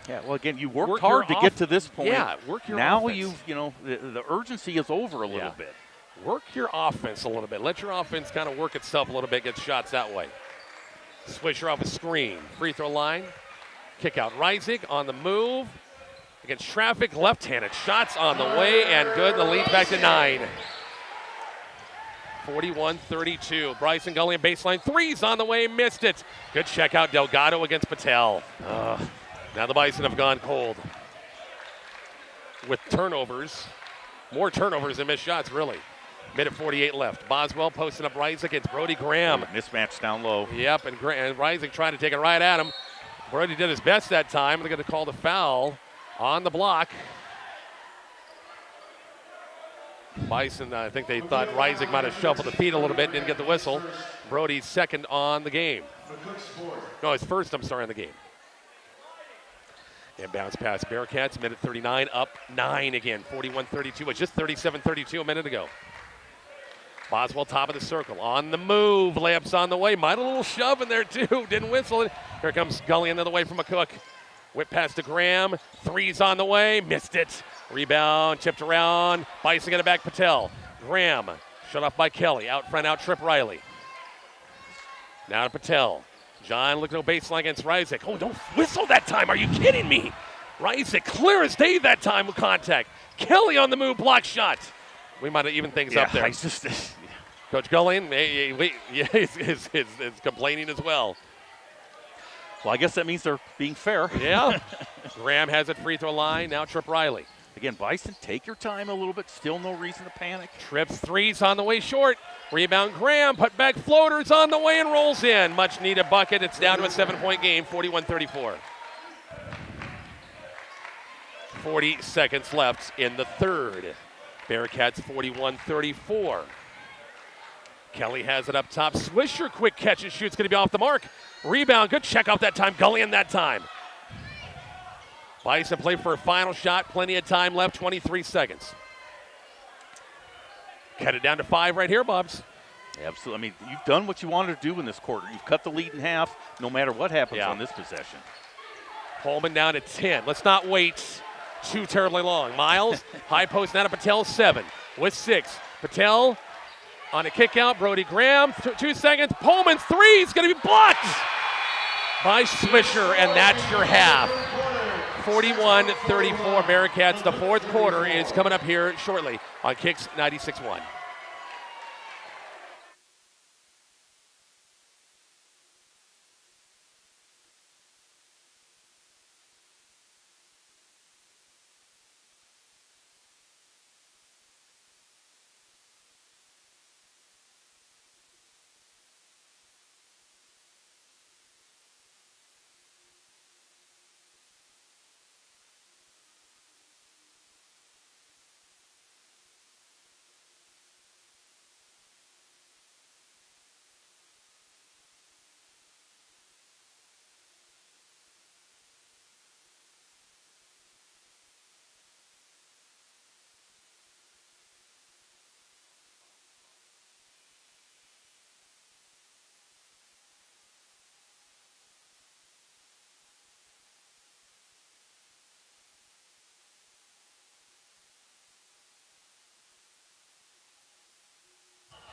Yeah, well, again, you worked hard to get to this point. Yeah, work your now offense. The urgency is over a little bit. Work your offense a little bit. Let your offense kind of work itself a little bit, get shots that way. Swisher off a screen. Free throw line. Kick out. Reisig on the move. Against traffic, left-handed. Shots on the way and good. The lead back to 9. 41-32. Bryson Gullion baseline. Threes on the way. Missed it. Good check out. Delgado against Patel. Now the Bison have gone cold. With turnovers. More turnovers than missed shots, really. Minute 48 left. Boswell posting up Reisig against Brody Graham. Mismatch down low. Yep, and Reisig trying to take it right at him. Brody did his best that time. They're going to call the foul on the block. Bison, I think they thought Reisig might have shuffled the feet a little bit, didn't get the whistle. Brody's second on the game. No, his first, on the game. Inbounds pass Bearcats, minute 39, up 9 again, 41-32. It's just 37-32 a minute ago. Boswell, top of the circle, on the move, layups on the way. Might a little shove in there too, didn't whistle it. Here comes Gully another way from McCook. Whip pass to Graham, threes on the way, missed it. Rebound, tipped around, Bison got it back, Patel. Graham, shut off by Kelly, out front, out Trip Riley. Now to Patel. John looking at baseline against Reisig. Oh, don't whistle that time. Are you kidding me? Reisig clear as day that time with contact. Kelly on the move, block shot. We might have evened things up there. Coach Gullion is complaining as well. Well, I guess that means they're being fair. Yeah. Graham has it free throw line. Now Trip Riley. Again, Bison, take your time a little bit. Still no reason to panic. Trips threes on the way short. Rebound Graham, put back floaters on the way and rolls in. Much needed bucket. It's down to a 7-point game, 41-34. 40 seconds left in the third. Bearcats 41-34. Kelly has it up top. Swisher, quick catch and shoot's going to be off the mark. Rebound, good check out that time. Gullion that time. Bison play for a final shot. Plenty of time left, 23 seconds. Cut it down to 5 right here, Bubs. Absolutely. I mean, you've done what you wanted to do in this quarter. You've cut the lead in half no matter what happens on this possession. Pullman down to 10. Let's not wait too terribly long. Miles, high post now to Patel, 7 with 6. Patel on a kick out. Brody Graham, 2 seconds. Pullman's 3 is going to be blocked by Swisher, and that's your half. 41-34 Bearcats. The fourth quarter is coming up here shortly on Kicks 96.1.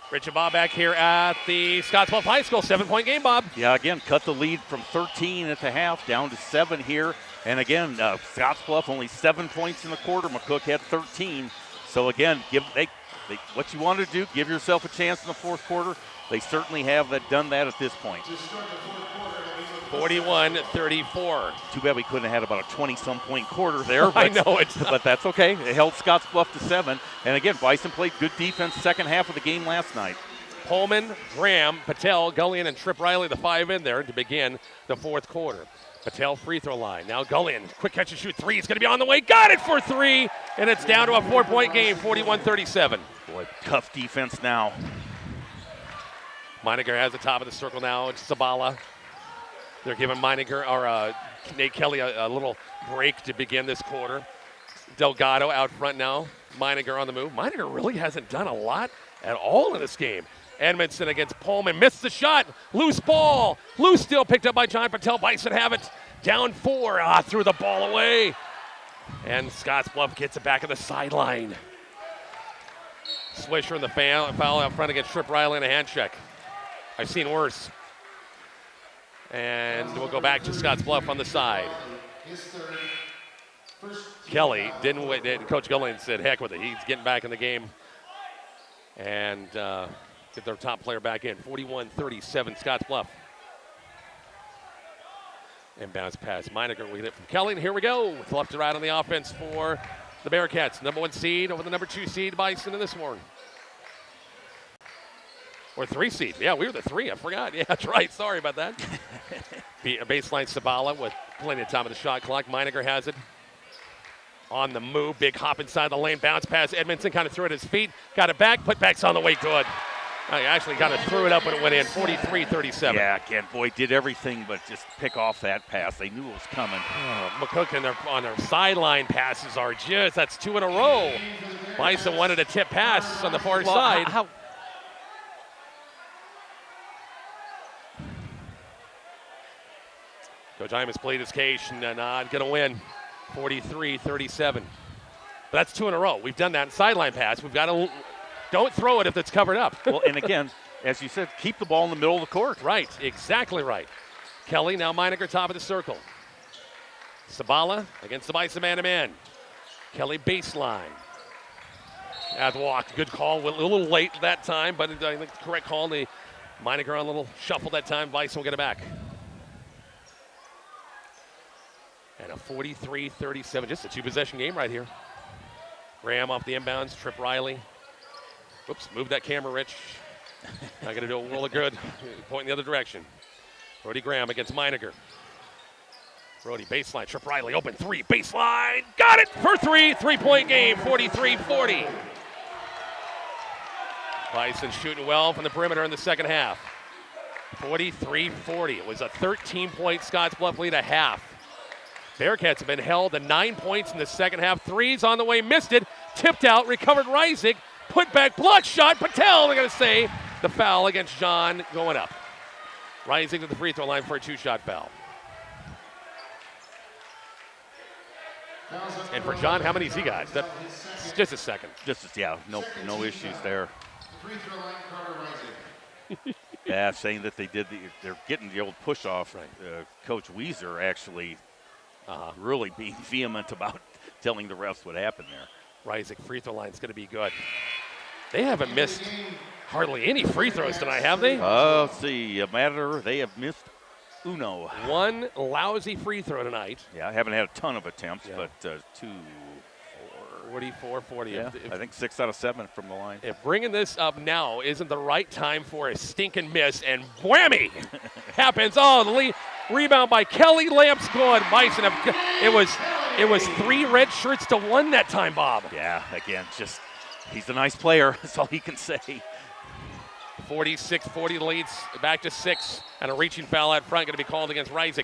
Rich and Bob back here at the Scottsbluff High School. 7-point game, Bob. Yeah, again, cut the lead from 13 at the half down to 7 here. And again, Scottsbluff only 7 points in the quarter. McCook had 13. So again, what you want to do, give yourself a chance in the fourth quarter. They certainly have done that at this point. 41-34. Too bad we couldn't have had about a 20-some point quarter there. But, I know it. But that's okay. It held Scottsbluff to 7. And again, Bison played good defense second half of the game last night. Pullman, Graham, Patel, Gullion, and Tripp Riley, the 5 in there to begin the fourth quarter. Patel free throw line. Now Gullion, quick catch and shoot 3. It's going to be on the way. Got it for 3. And it's down to a 4-point game, 41-37. Boy, tough defense now. Meininger has the top of the circle now. It's Zabala. They're giving Nate Kelly a little break to begin this quarter. Delgado out front now. Meininger on the move. Meininger really hasn't done a lot at all in this game. Edmondson against Pullman. Missed the shot. Loose ball. Loose still picked up by John Patel. Bison have it. Down 4. Threw the ball away. And Scottsbluff gets it back on the sideline. Swisher in the foul out front against Tripp Riley and a hand check. I've seen worse. And we'll go back to Scottsbluff on the side. Kelly didn't wait. Coach Gullion said, heck with it. He's getting back in the game. And get their top player back in. 41-37 Scottsbluff. And bounce pass. Meininger with it from Kelly. And here we go. With left to right on the offense for the Bearcats. Number 1 seed over the number 2 seed Bison in this one. Or 3 seed. Yeah, we were the 3. I forgot. Yeah, that's right. Sorry about that. Baseline Sabala with plenty of time of the shot clock. Meininger has it on the move. Big hop inside the lane. Bounce pass. Edmondson kind of threw it at his feet. Got it back. Putback's on the way. Good. I actually kind of threw it up when it went in. 43-37. Yeah, again, boy, did everything but just pick off that pass. They knew it was coming. McCook on their sideline passes are that's 2 in a row. Bison wanted a tip pass on the far side. Coach Hyman's played his case and not going to win. 43-37. But that's 2 in a row. We've done that in sideline pass. We've got to don't throw it if it's covered up. Well, and again, as you said, keep the ball in the middle of the court. Right, exactly right. Kelly, now Meininger, top of the circle. Sabala against the Bison man-to-man. Kelly baseline. At walk, good call. A little late that time, but I think the correct call. The Meininger on a little shuffle that time. Bison will get it back. And a 43-37, just a 2-possession game right here. Graham off the inbounds, Tripp Riley. Whoops, move that camera, Rich. Not going to do a world of good. Point in the other direction. Brody Graham against Meininger. Brody baseline, Tripp Riley, open 3, baseline. Got it for 3, 3-point game, 43-40. Bison shooting well from the perimeter in the second half. 43-40. It was a 13-point Scottsbluff lead at half. Bearcats have been held to 9 points in the second half. 3's on the way, missed it. Tipped out, recovered Reisig. Put back block shot. Patel, they're going to say the foul against John going up. Rising to the free throw line for a 2-shot foul. And for John, how many's he got? Just a second. No issues there. Free throw line, Carter Rising. Yeah, saying that they're getting the old push off. Right. Coach Weiser actually really being vehement about telling the refs what happened there. Rising free throw line is going to be good. They haven't missed hardly any free throws tonight, have they? Let's see. They have missed uno. One lousy free throw tonight. Yeah, I haven't had a ton of attempts, but 44, 40. Yeah, I think 6 out of 7 from the line. If bringing this up now isn't the right time for a stinking miss, and whammy happens. Oh, the rebound by Kelly. Layup's good. Bison. It was 3 red shirts to 1 that time, Bob. Yeah, again, he's a nice player. That's all he can say. 46-40 leads back to 6, and a reaching foul out front going to be called against Rising.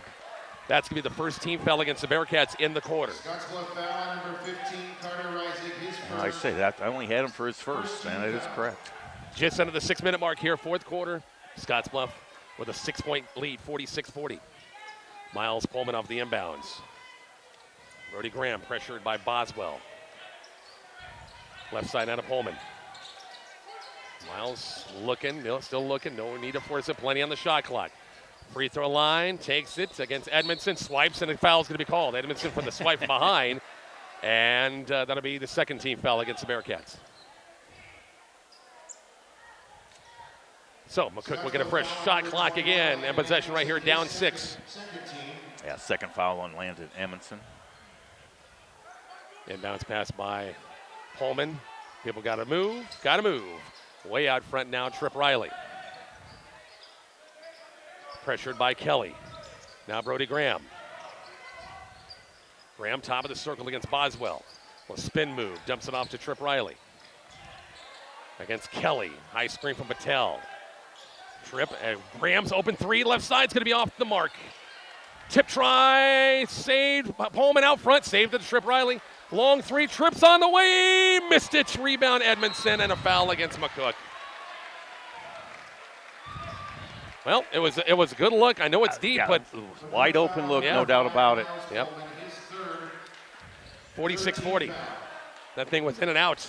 That's going to be the first team foul against the Bearcats in the quarter. Scottsbluff foul number 15, Carter Rising, his first. I say that. I only had him for his first, and that is correct. Just under the 6-minute mark here, fourth quarter. Scottsbluff with a 6-point lead, 46-40. Miles Pullman off the inbounds. Brody Graham pressured by Boswell. Left side out of Pullman. Miles looking, still looking. No need to force it. Plenty on the shot clock. Free throw line, takes it against Edmondson, swipes, and a foul's going to be called. Edmondson from the swipe from behind, and that'll be the second team foul against the Bearcats. So McCook will get a fresh shot clock again, and possession right here, down 6. Yeah, second foul on Landon Edmondson. Inbounds pass by Pullman. People got to move. Way out front now, Trip Riley. Pressured by Kelly. Now Brody Graham. Graham top of the circle against Boswell. Well, spin move, dumps it off to Trip Riley. Against Kelly. High screen from Patel. Trip, and Graham's open 3, left side's gonna be off the mark. Tip try, saved, Pullman out front, saved it to Trip Riley. Long 3, Trips on the way, missed it. Rebound Edmondson, and a foul against McCook. Well, it was a good look. I know it's deep, but wide open look, no doubt about it. Yep. 46-40. That thing was in and out.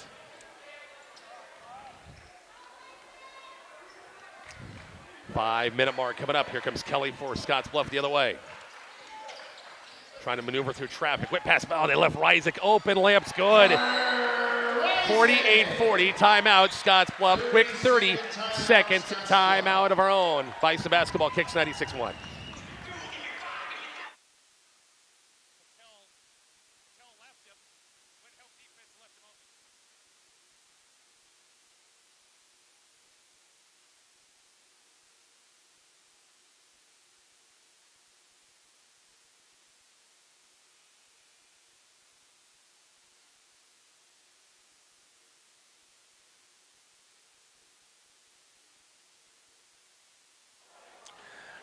Five-minute mark coming up. Here comes Kelly for Scottsbluff the other way. Trying to maneuver through traffic. Whip pass. Oh, they left Ryzik open. Layup's good. 48-40. Timeout, Scottsbluff. Quick 30-second timeout of our own. Bison basketball kicks 96-1.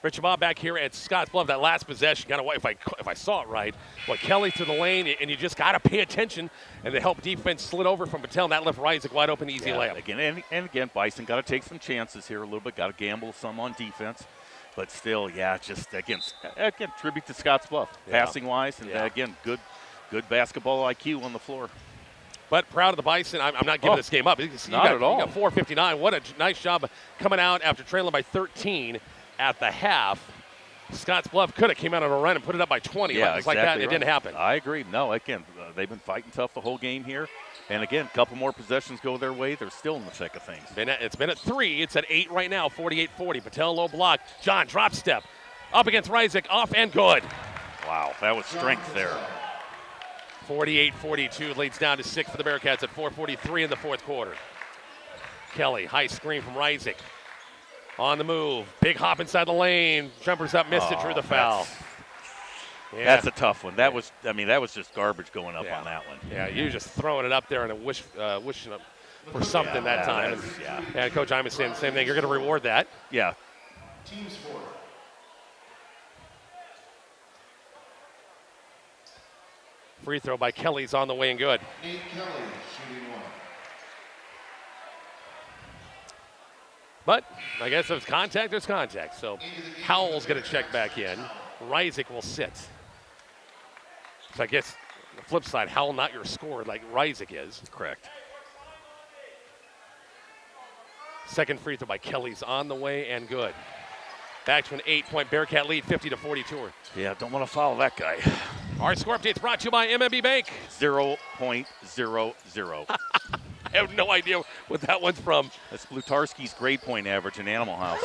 Rich and Bob back here at Scottsbluff. That last possession, kind of if I saw it right, Kelly to the lane, and you just got to pay attention. And the help defense slid over from Patel, and that left Ryzik wide open, easy layup. Again, Bison got to take some chances here a little bit. Got to gamble some on defense, but still, just again, tribute to Scottsbluff, passing wise, and again, good basketball IQ on the floor. But proud of the Bison. I'm not giving this game up. Not at all. You got 4:59. What a nice job coming out after trailing by 13. At the half. Scottsbluff could have came out on a run and put it up by 20. Yeah, exactly like that, and it didn't happen. I agree. No, again, they've been fighting tough the whole game here. And again, a couple more possessions go their way. They're still in the thick of things. It's been at 3. It's at 8 right now, 48-40. Patel low block. John drop step. Up against Ryzik, off and good. Wow, that was strength there. 48-42 leads down to 6 for the Bearcats at 4:43 in the fourth quarter. Kelly, high screen from Ryzik. On the move, big hop inside the lane. Jumpers up, missed it, drew the foul. That's a tough one. That was just garbage going up on that one. Yeah, you're just throwing it up there and wishing for something that time. And Coach Iman saying the same thing. You're going to reward that. Yeah. Teams for. Free throw by Kelly's on the way and good. Nate Kelly shooting 1. But I guess if it's contact, there's contact. So Howell's going to check back in. Reisig will sit. So I guess the flip side, Howell not your scorer like Reisig is. Correct. Second free throw by Kelly's on the way and good. Back to an 8-point Bearcat lead, 50-42. Yeah, don't want to follow that guy. Our score update's brought to you by MMB Bank. 0.00. I have no idea what that one's from. That's Blutarski's grade point average in Animal House.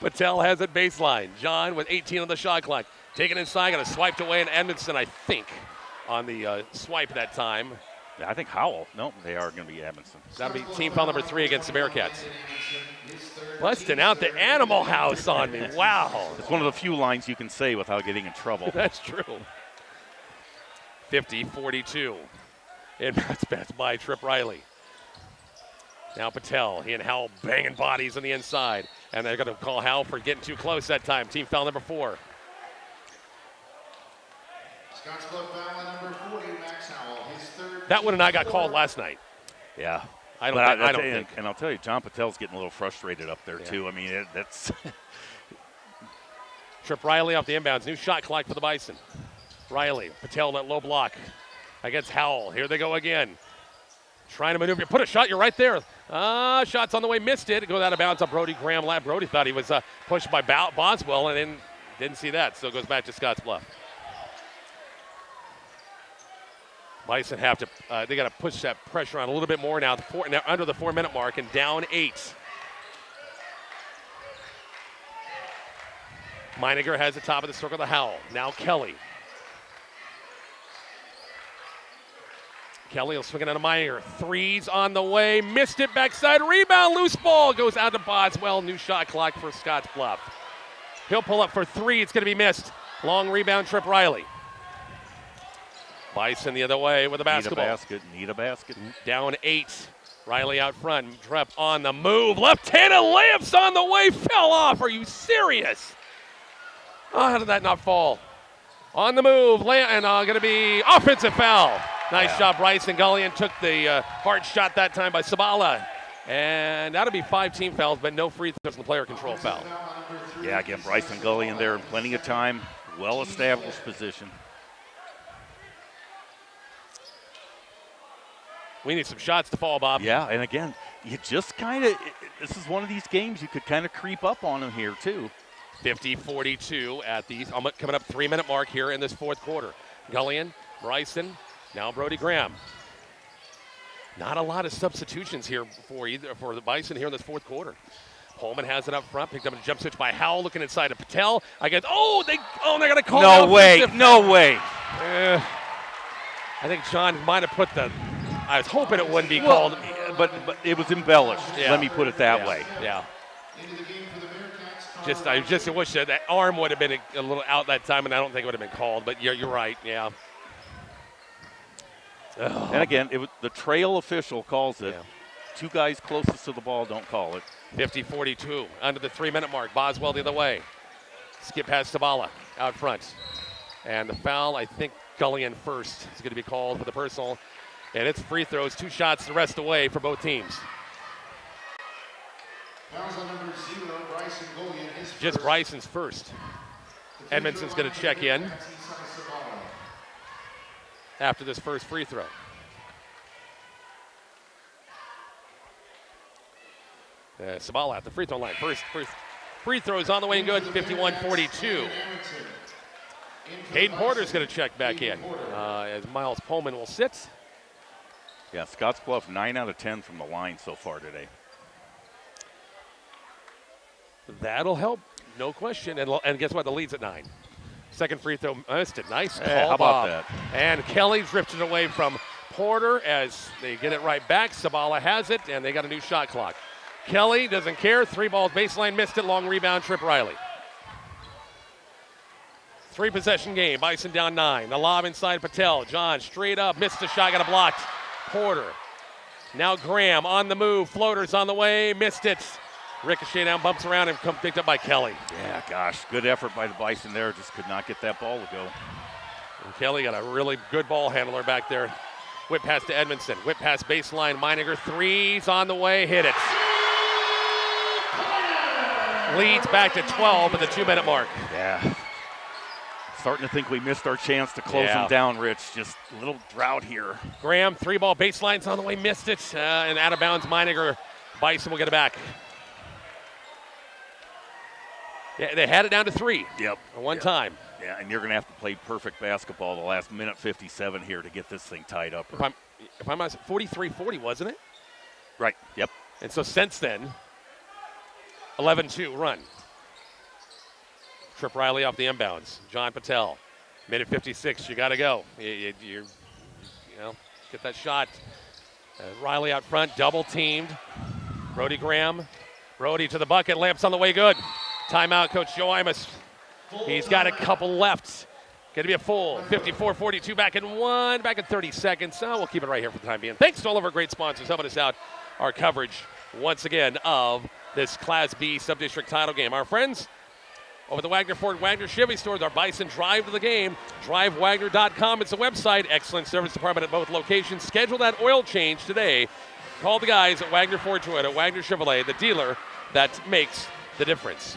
Patel has it baseline. John with 18 on the shot clock. Taken inside, got it swiped away, and Edmondson, I think, on the swipe that time. Yeah, I think Howell. No, they are going to be Edmondson. That'll be team foul number 3 against the Bearcats. Busting out the Animal House on me. Wow. It's one of the few lines you can say without getting in trouble. That's true. 50-42. Inbounds pass by Trip Riley. Now Patel, he and Howell banging bodies on the inside. And they're going to call Howell for getting too close that time. Team foul number 4. Scottsbluff foul number 40, Max Howell, his third. That one and I got called last night. Yeah. I don't think. And I'll tell you, John Patel's getting a little frustrated up there, too. I mean, that's. Trip Riley off the inbounds. New shot clock for the Bison. Riley, Patel, that low block against Howell. Here they go again. Trying to maneuver. Put a shot. You're right there. Shots on the way. Missed it. It goes out of bounds on Brody Graham. Brody thought he was pushed by Boswell and then didn't see that. So it goes back to Scottsbluff. Bison have to, they got to push that pressure on a little bit more now. Now under the 4-minute mark and down 8. Meininger has the top of the circle to Howell. Now Kelly. Kelly will swing it on to Meininger. Threes on the way. Missed it. Backside rebound. Loose ball goes out to Boswell. New shot clock for Scottsbluff. He'll pull up for 3. It's going to be missed. Long rebound, Trip Riley. Bison the other way with a basketball. Need a basket. Down 8. Riley out front. Trep on the move. Left-handed layups on the way. Fell off. Are you serious? Oh, how did that not fall? On the move. And going to be offensive foul. Nice job, Bryson. Gullion took the hard shot that time by Sabala. And that'll be 5 team fouls, but no free throws in the player control foul. Yeah, again, Bryson Gullion there in plenty of time. Well-established position. We need some shots to fall, Bob. Yeah, and again, you just kind of, this is one of these games you could kind of creep up on them here, too. 50-42 at the coming up 3-minute mark here in this fourth quarter. Gullion, Bryson, now Brody Graham. Not a lot of substitutions here for the Bison here in this fourth quarter. Holman has it up front, picked up a jump switch by Howell, looking inside to Patel. They're going to call No way. I think John might have put I was hoping it wouldn't be called. But it was embellished. Yeah. Let me put it that way. Yeah. I just wish that arm would have been a little out that time, and I don't think it would have been called. But you're right. Yeah. And again, the trail official calls it. Yeah. 2 guys closest to the ball don't call it. 50-42 under the 3-minute mark. Boswell the other way. Skip past Sabala out front. And the foul, I think Gullion first is going to be called for the personal. And it's free throws, 2 shots the rest away for both teams. Fouls on number 0, Bryson Gullion, his Just first. Bryson's first. Edmondson's going to check in after this first free throw. Sabala at the free throw line. First free throw is on the way and good, 51-42. Hayden Porter's going to check back in as Miles Pullman will sit. Yeah, Scottsbluff 9 out of 10 from the line so far today. That'll help, no question. And guess what? The lead's at 9. Second free throw missed it. Nice call, how about Bob. that? And Kelly drifted away from Porter as they get it right back. Sabala has it, and they got a new shot clock. Kelly doesn't care. 3 balls baseline, missed it. Long rebound, Trip Riley. 3-possession game. Bison down 9. The lob inside Patel. John straight up, missed the shot, got it blocked. Porter. Now Graham on the move. Floaters on the way, missed it. Ricochet down, bumps around, and picked up by Kelly. Yeah, gosh, good effort by the Bison there. Just could not get that ball to go. And Kelly got a really good ball handler back there. Whip pass to Edmondson. Whip pass baseline. Meininger, three's on the way. Hit it. Leads back to 12 at the 2-minute mark. Yeah. Starting to think we missed our chance to close them down, Rich. Just a little drought here. Graham, 3-ball baseline's on the way. Missed it. And out of bounds, Meininger. Bison will get it back. Yeah, they had it down to 3. Yep. One time. Yeah, and you're going to have to play perfect basketball the last minute 57 here to get this thing tied up. If I'm honest, 43-40, wasn't it? Right, yep. And so since then, 11-2 run. Trip Riley off the inbounds. John Patel, minute 56, you got to go. You know, get that shot. Riley out front, double teamed. Brody Graham. Brody to the bucket, lamps on the way, good. Timeout, Coach Joe Imus. He's got a couple left. Going to be a full 54-42, back in 30 seconds. So we'll keep it right here for the time being. Thanks to all of our great sponsors helping us out. Our coverage, once again, of this Class B sub-district title game. Our friends over the Wagner Ford Wagner Chevy stores, our Bison Drive to the game. DriveWagner.com. It's a website. Excellent service department at both locations. Schedule that oil change today. Call the guys at Wagner Ford Toyota, Wagner Chevrolet, the dealer that makes the difference.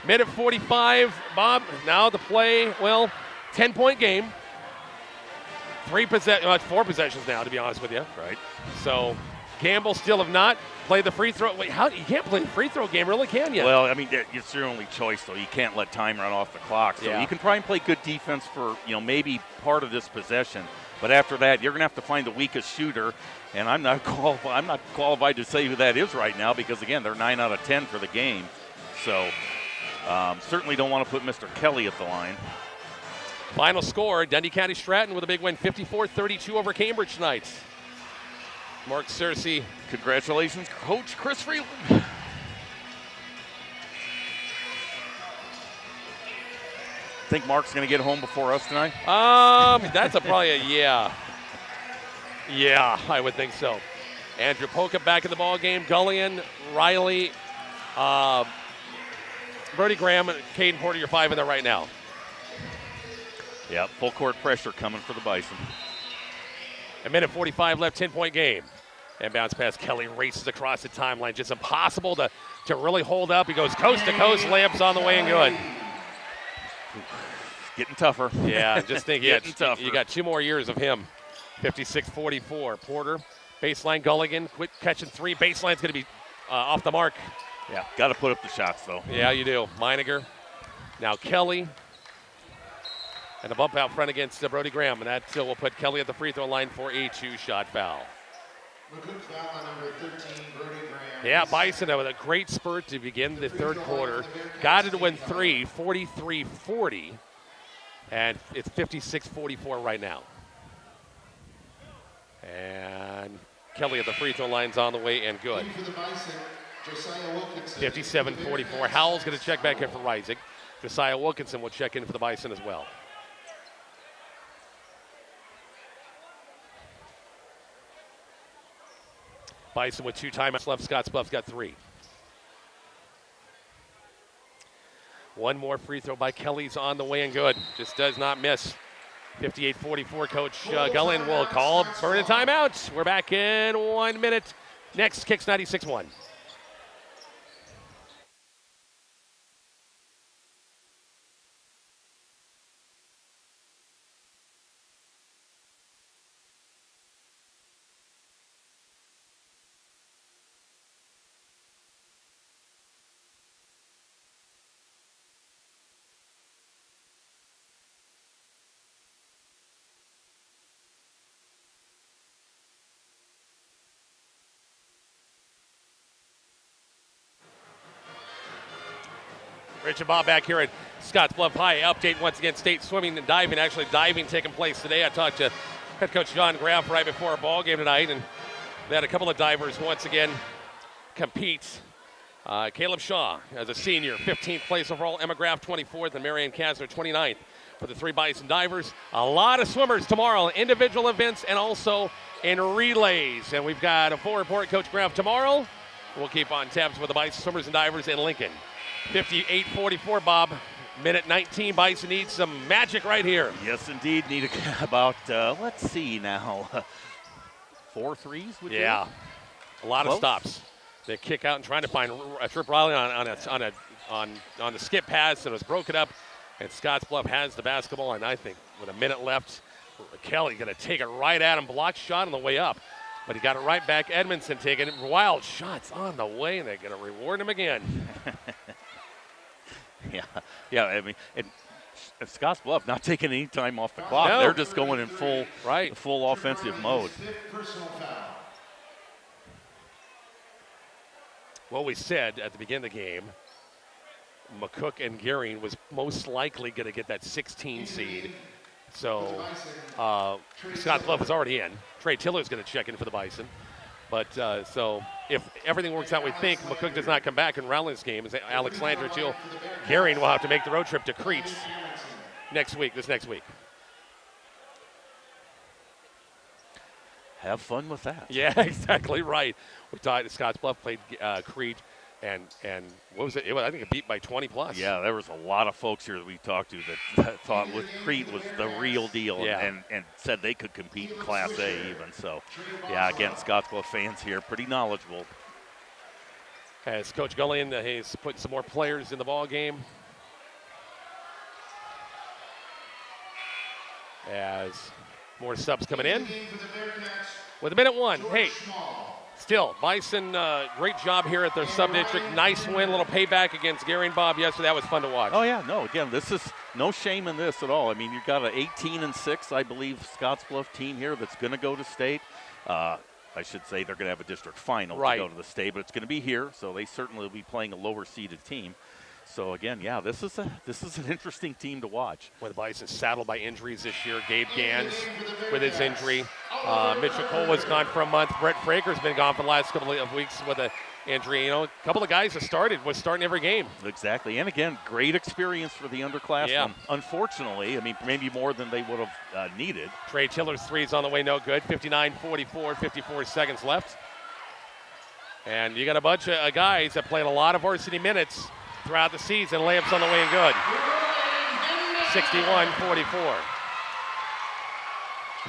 Minute 45, Bob. Now the play, 10-point game. 4 possessions now, to be honest with you. Right. So Campbell still have not played the free throw. Wait, you can't play the free throw game, really, can you? Well, I mean, it's your only choice, though. You can't let time run off the clock. So you can try and play good defense for, maybe part of this possession. But after that, you're going to have to find the weakest shooter. And I'm not qualified to say who that is right now because, again, they're 9 out of 10 for the game. So certainly don't want to put Mr. Kelly at the line. Final score, Dundee County Stratton with a big win, 54-32 over Cambridge tonight. Mark Searcy. Congratulations, Coach Chris Freeland. Think Mark's going to get home before us tonight? That's probably a yeah. Yeah, I would think so. Andrew Poca back in the ball game. Gullion, Riley, Brody Graham, and Caden Porter, you're 5 in there right now. Yeah, full court pressure coming for the Bison. A minute 45 left, 10-point game. And bounce pass, Kelly races across the timeline. Just impossible to really hold up. He goes coast to coast, layups on the way and good. Getting tougher. Yeah, just think tougher. You got 2 more years of him. 56-44. Porter, baseline, Gulligan, quit catching 3. Baseline's going to be off the mark. Yeah, got to put up the shots, though. Yeah, you do. Meininger. Now Kelly. And a bump out front against Brody Graham. And that will put Kelly at the free throw line for a 2-shot foul. McCook foul on number 13, Brody Graham. Yeah, Bison with a great spurt to begin the third quarter. Got it to win 3, 43-40. And it's 56-44 right now. And Kelly at the free throw line's on the way and good. 57-44. Howell's going to check back in for Rising. Josiah Wilkinson will check in for the Bison as well. Bison with 2 timeouts left. Scottsbluff's got 3. One more free throw by Kelly's on the way and good. Just does not miss. 58-44. Coach Gullion will call for a timeout. We're back in 1 minute. Next, Kicks 96-1. Rich and Bob back here at Scottsbluff High. Update once again, state swimming and diving. Actually, diving taking place today. I talked to head coach John Graff right before our ball game tonight, and they had a couple of divers once again compete. Caleb Shaw as a senior, 15th place overall. Emma Graff, 24th, and Marianne Kasner, 29th for the 3 Bison divers. A lot of swimmers tomorrow, individual events and also in relays. And we've got a full report, Coach Graff, tomorrow. We'll keep on tabs with the Bison swimmers and divers in Lincoln. 58-44, Bob. Minute 19, Bison needs some magic right here. Yes, indeed. Need about, let's see now, 4 threes, would you? Yeah, a lot Close. of stops. They kick out and trying to find Trip Riley on the skip pass, and it was broken up. And Scottsbluff has the basketball, and I think with a minute left, Kelly going to take it right at him. Blocked shot on the way up, but he got it right back. Edmondson taking it. Wild shots on the way, and they're going to reward him again. Yeah. I mean, and Scottsbluff not taking any time off the clock. No. They're just going in full offensive mode. What we said at the beginning of the game, McCook and Gearing was most likely going to get that 16 seed. So Scottsbluff was already in. Trey Tiller's going to check in for the Bison. But so if everything works out, we think McCook does not come back in Rowland's game. Is Alex Landry too? Gearing will have to make the road trip to Crete this next week. Have fun with that. Yeah, exactly right. We thought Scottsbluff played Crete, and what was it? I think it beat by 20 plus. Yeah, there was a lot of folks here that we talked to that thought Crete was the real deal, and said they could compete in Class A even. So, yeah, again, Scottsbluff fans here, pretty knowledgeable. As Coach Gullion, he's putting some more players in the ball game. As more subs coming in. With a minute 1, hey, still, Bison, great job here at their sub-district. Nice win, little payback against Gary and Bob yesterday. That was fun to watch. Oh, yeah, no, again, this is no shame in this at all. I mean, you've got an 18-6, I believe, Scottsbluff team here that's going to go to state. I should say they're going to have a district final to go to the state, but it's going to be here, so they certainly will be playing a lower-seeded team. So, again, yeah, this is an interesting team to watch. Well, the Bison saddled by injuries this year. Gabe Gans with his injury. Mitchell Cole was gone for a month. Brett Fraker's been gone for the last couple of weeks with an injury. You know, a couple of guys that was starting every game. Exactly. And, again, great experience for the underclassmen. Yeah. Unfortunately, I mean, maybe more than they would have needed. Trey Tiller's three's on the way, no good. 59-44, 54 seconds left. And you got a bunch of guys that played a lot of varsity minutes throughout the season. Layups on the way and good. 61-44.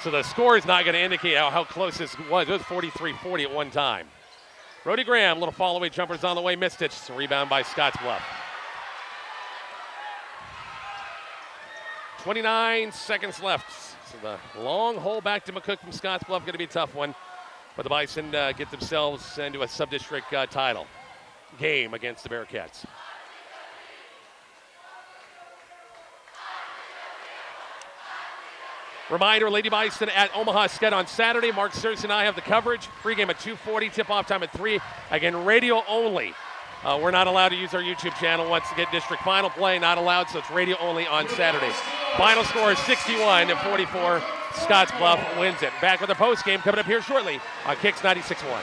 So the score is not going to indicate how close this was. It was 43-40 at one time. Brody Graham, little fall-away jumper's on the way, missed it. It's a rebound by Scottsbluff. 29 seconds left. So the long hole back to McCook from Scottsbluff, going to be a tough one. But the Bison get themselves into a sub-district title game against the Bearcats. Reminder, Lady Bison at Omaha Sched on Saturday. Mark Searcy and I have the coverage. Pregame at 2:40, tip-off time at 3. Again, radio only. We're not allowed to use our YouTube channel once to get district final play. Not allowed, so it's radio only on Saturday. Final score is 61-44. Scottsbluff wins it. Back with the postgame coming up here shortly on Kicks 96.1.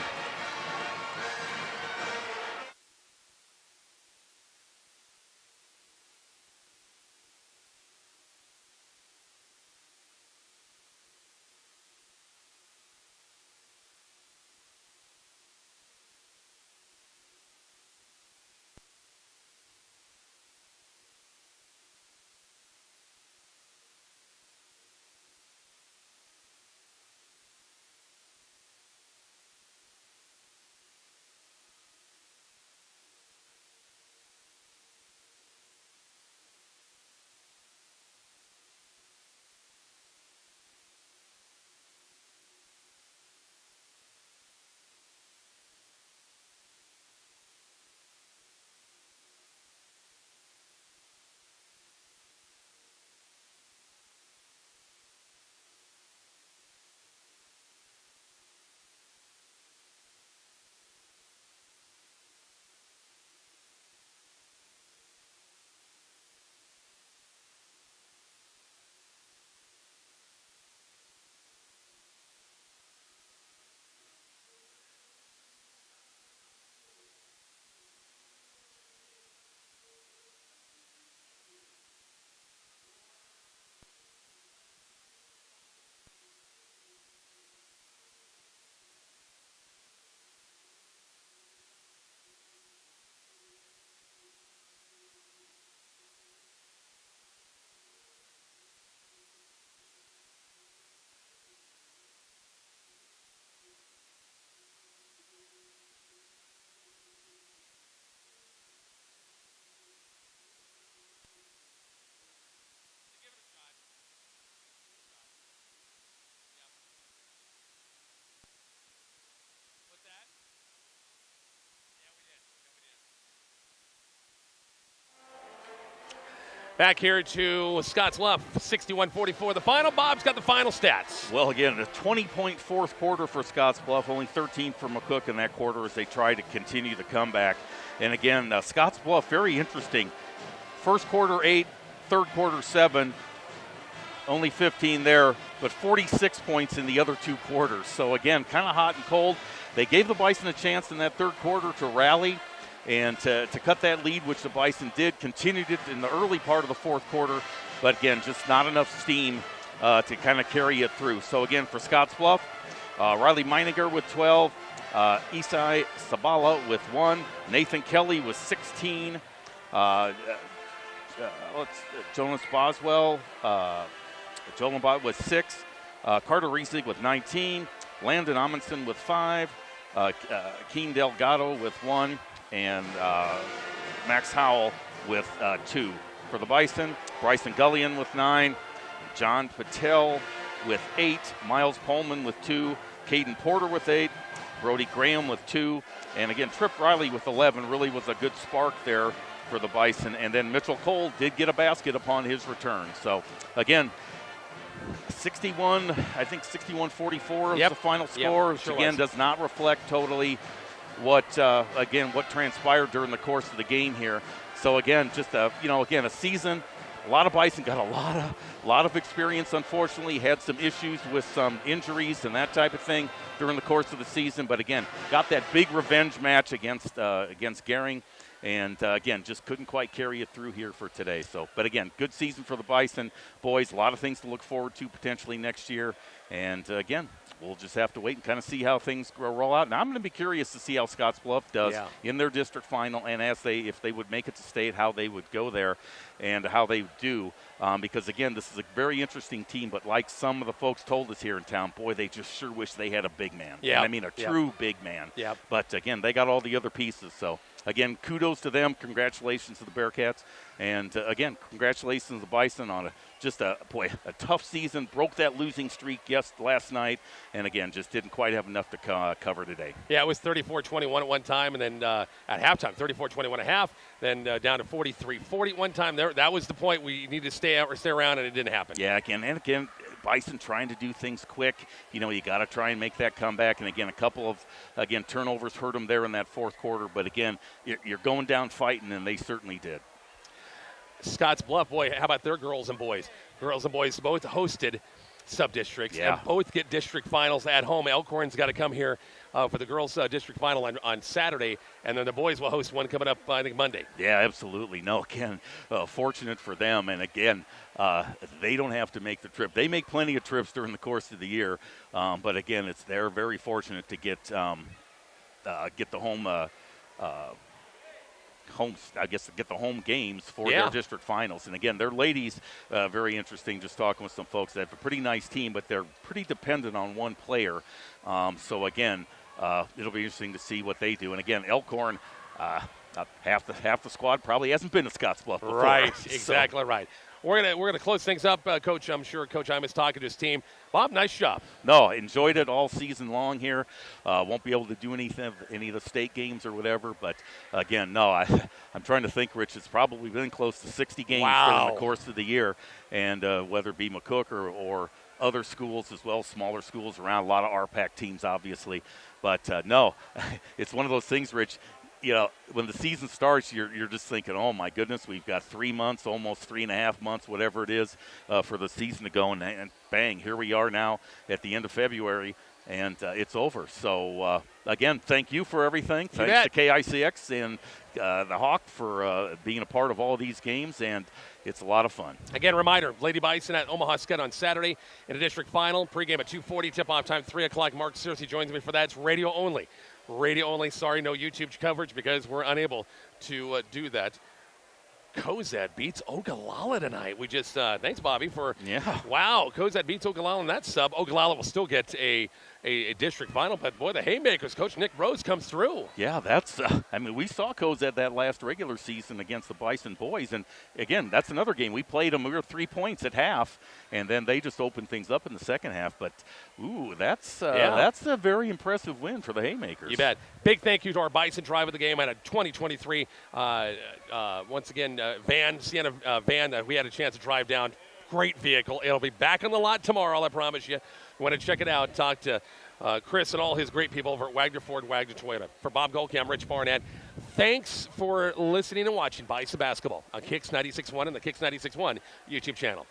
Back here to Scottsbluff, 61-44. The final. Bob's got the final stats. Well, again, a 20-point fourth quarter for Scottsbluff, only 13 for McCook in that quarter as they try to continue the comeback. And again, Scottsbluff, very interesting. First quarter 8, third quarter 7, only 15 there, but 46 points in the other 2 quarters. So again, kind of hot and cold. They gave the Bison a chance in that third quarter to rally and to cut that lead, which the Bison did, continued it in the early part of the fourth quarter, but again, just not enough steam to kind of carry it through. So again, for Scottsbluff, Riley Meininger with 12, Isai Sabala with 1, Nathan Kelly with 16, Jonas Boswell, Jolan Bott with 6, Carter Riesig with 19, Landon Amundsen with 5, Keen Delgado with 1, and Max Howell with 2. For the Bison, Bryson Gullion with 9, John Patel with 8, Miles Pullman with 2, Caden Porter with 8, Brody Graham with 2, and again, Trip Riley with 11 really was a good spark there for the Bison. And then Mitchell Cole did get a basket upon his return. So again, 61-44 is the final score, which again does not reflect totally what transpired during the course of the game here. So again, just a season. A lot of Bison got a lot of experience. Unfortunately, had some issues with some injuries and that type of thing during the course of the season. But again, got that big revenge match against Gering. And again, just couldn't quite carry it through here for today. So, but again, good season for the Bison boys. A lot of things to look forward to potentially next year. And again, we'll just have to wait and kind of see how things roll out. Now, I'm going to be curious to see how Scottsbluff does in their district final, and if they would make it to state, how they would go there and how they do. Because again, this is a very interesting team. But like some of the folks told us here in town, boy, they just sure wish they had a big man. Yeah, I mean a true big man. Yeah. But again, they got all the other pieces. So. Again, kudos to them. Congratulations to the Bearcats. And, again, congratulations to the Bison on a tough season. Broke that losing streak last night. And, again, just didn't quite have enough to cover today. Yeah, it was 34-21 at one time, and then at halftime, 34-21 at half, then down to 43-40 one time. That was the point we needed to stay around, and it didn't happen. Yeah, again, Bison trying to do things quick. You got to try and make that comeback. And, again, a couple of, turnovers hurt them there in that fourth quarter. But, again, you're going down fighting, and they certainly did. Scottsbluff, boy, how about their girls and boys? Girls and boys both hosted sub-districts and both get district finals at home. Elkhorn's got to come here for the girls' district final on Saturday, and then the boys will host one coming up, I think, Monday. Yeah, absolutely. No, again, fortunate for them. And, again, they don't have to make the trip. They make plenty of trips during the course of the year. But, again, they're very fortunate to get the home games for their district finals. And again, their ladies, very interesting, just talking with some folks. They have a pretty nice team, but they're pretty dependent on one player. So again, it'll be interesting to see what they do. And again, Elkhorn, half the squad probably hasn't been to Scottsbluff before. Right, exactly right. We're gonna close things up, Coach. I'm sure Coach Imus talking to his team. Bob, nice job. No, enjoyed it all season long here. Won't be able to do any of the state games or whatever, but again, no, I'm trying to think, Rich. It's probably been close to 60 games during the course of the year, and whether it be McCook or other schools as well, smaller schools around, a lot of RPAC teams, obviously. But no, it's one of those things, Rich. When the season starts, you're just thinking, oh, my goodness, we've got 3 months, almost 3.5 months, whatever it is, for the season to go. And bang, here we are now at the end of February, and it's over. So, again, thank you for everything. Thanks to KICX and the Hawk for being a part of all these games, and it's a lot of fun. Again, reminder, Lady Bison at Omaha Scott on Saturday in a district final. Pregame at 2:40, tip-off time 3 o'clock. Mark Searcy joins me for that. It's radio only. Radio only. Sorry, no YouTube coverage because we're unable to do that. Cozad beats Ogallala tonight. We just thanks, Bobby, for wow. Cozad beats Ogallala in that sub. Ogallala will still get a a district final. But, boy, the Haymakers, Coach Nick Rose comes through. Yeah, that's, I mean, we saw Coes at that last regular season against the Bison boys. And, again, that's another game. We played them. We were 3 points at half, and then they just opened things up in the second half. But, ooh, that's a very impressive win for the Haymakers. You bet. Big thank you to our Bison drive of the game. I had a 2023, once again, Sienna van. We had a chance to drive down. Great vehicle. It'll be back on the lot tomorrow, I promise you. You want to check it out, talk to Chris and all his great people over at Wagner Ford, Wagner Toyota. For Bob Golke, I'm Rich Barnett. Thanks for listening and watching Bison Basketball on Kicks 96.1 and the Kicks 96.1 YouTube channel.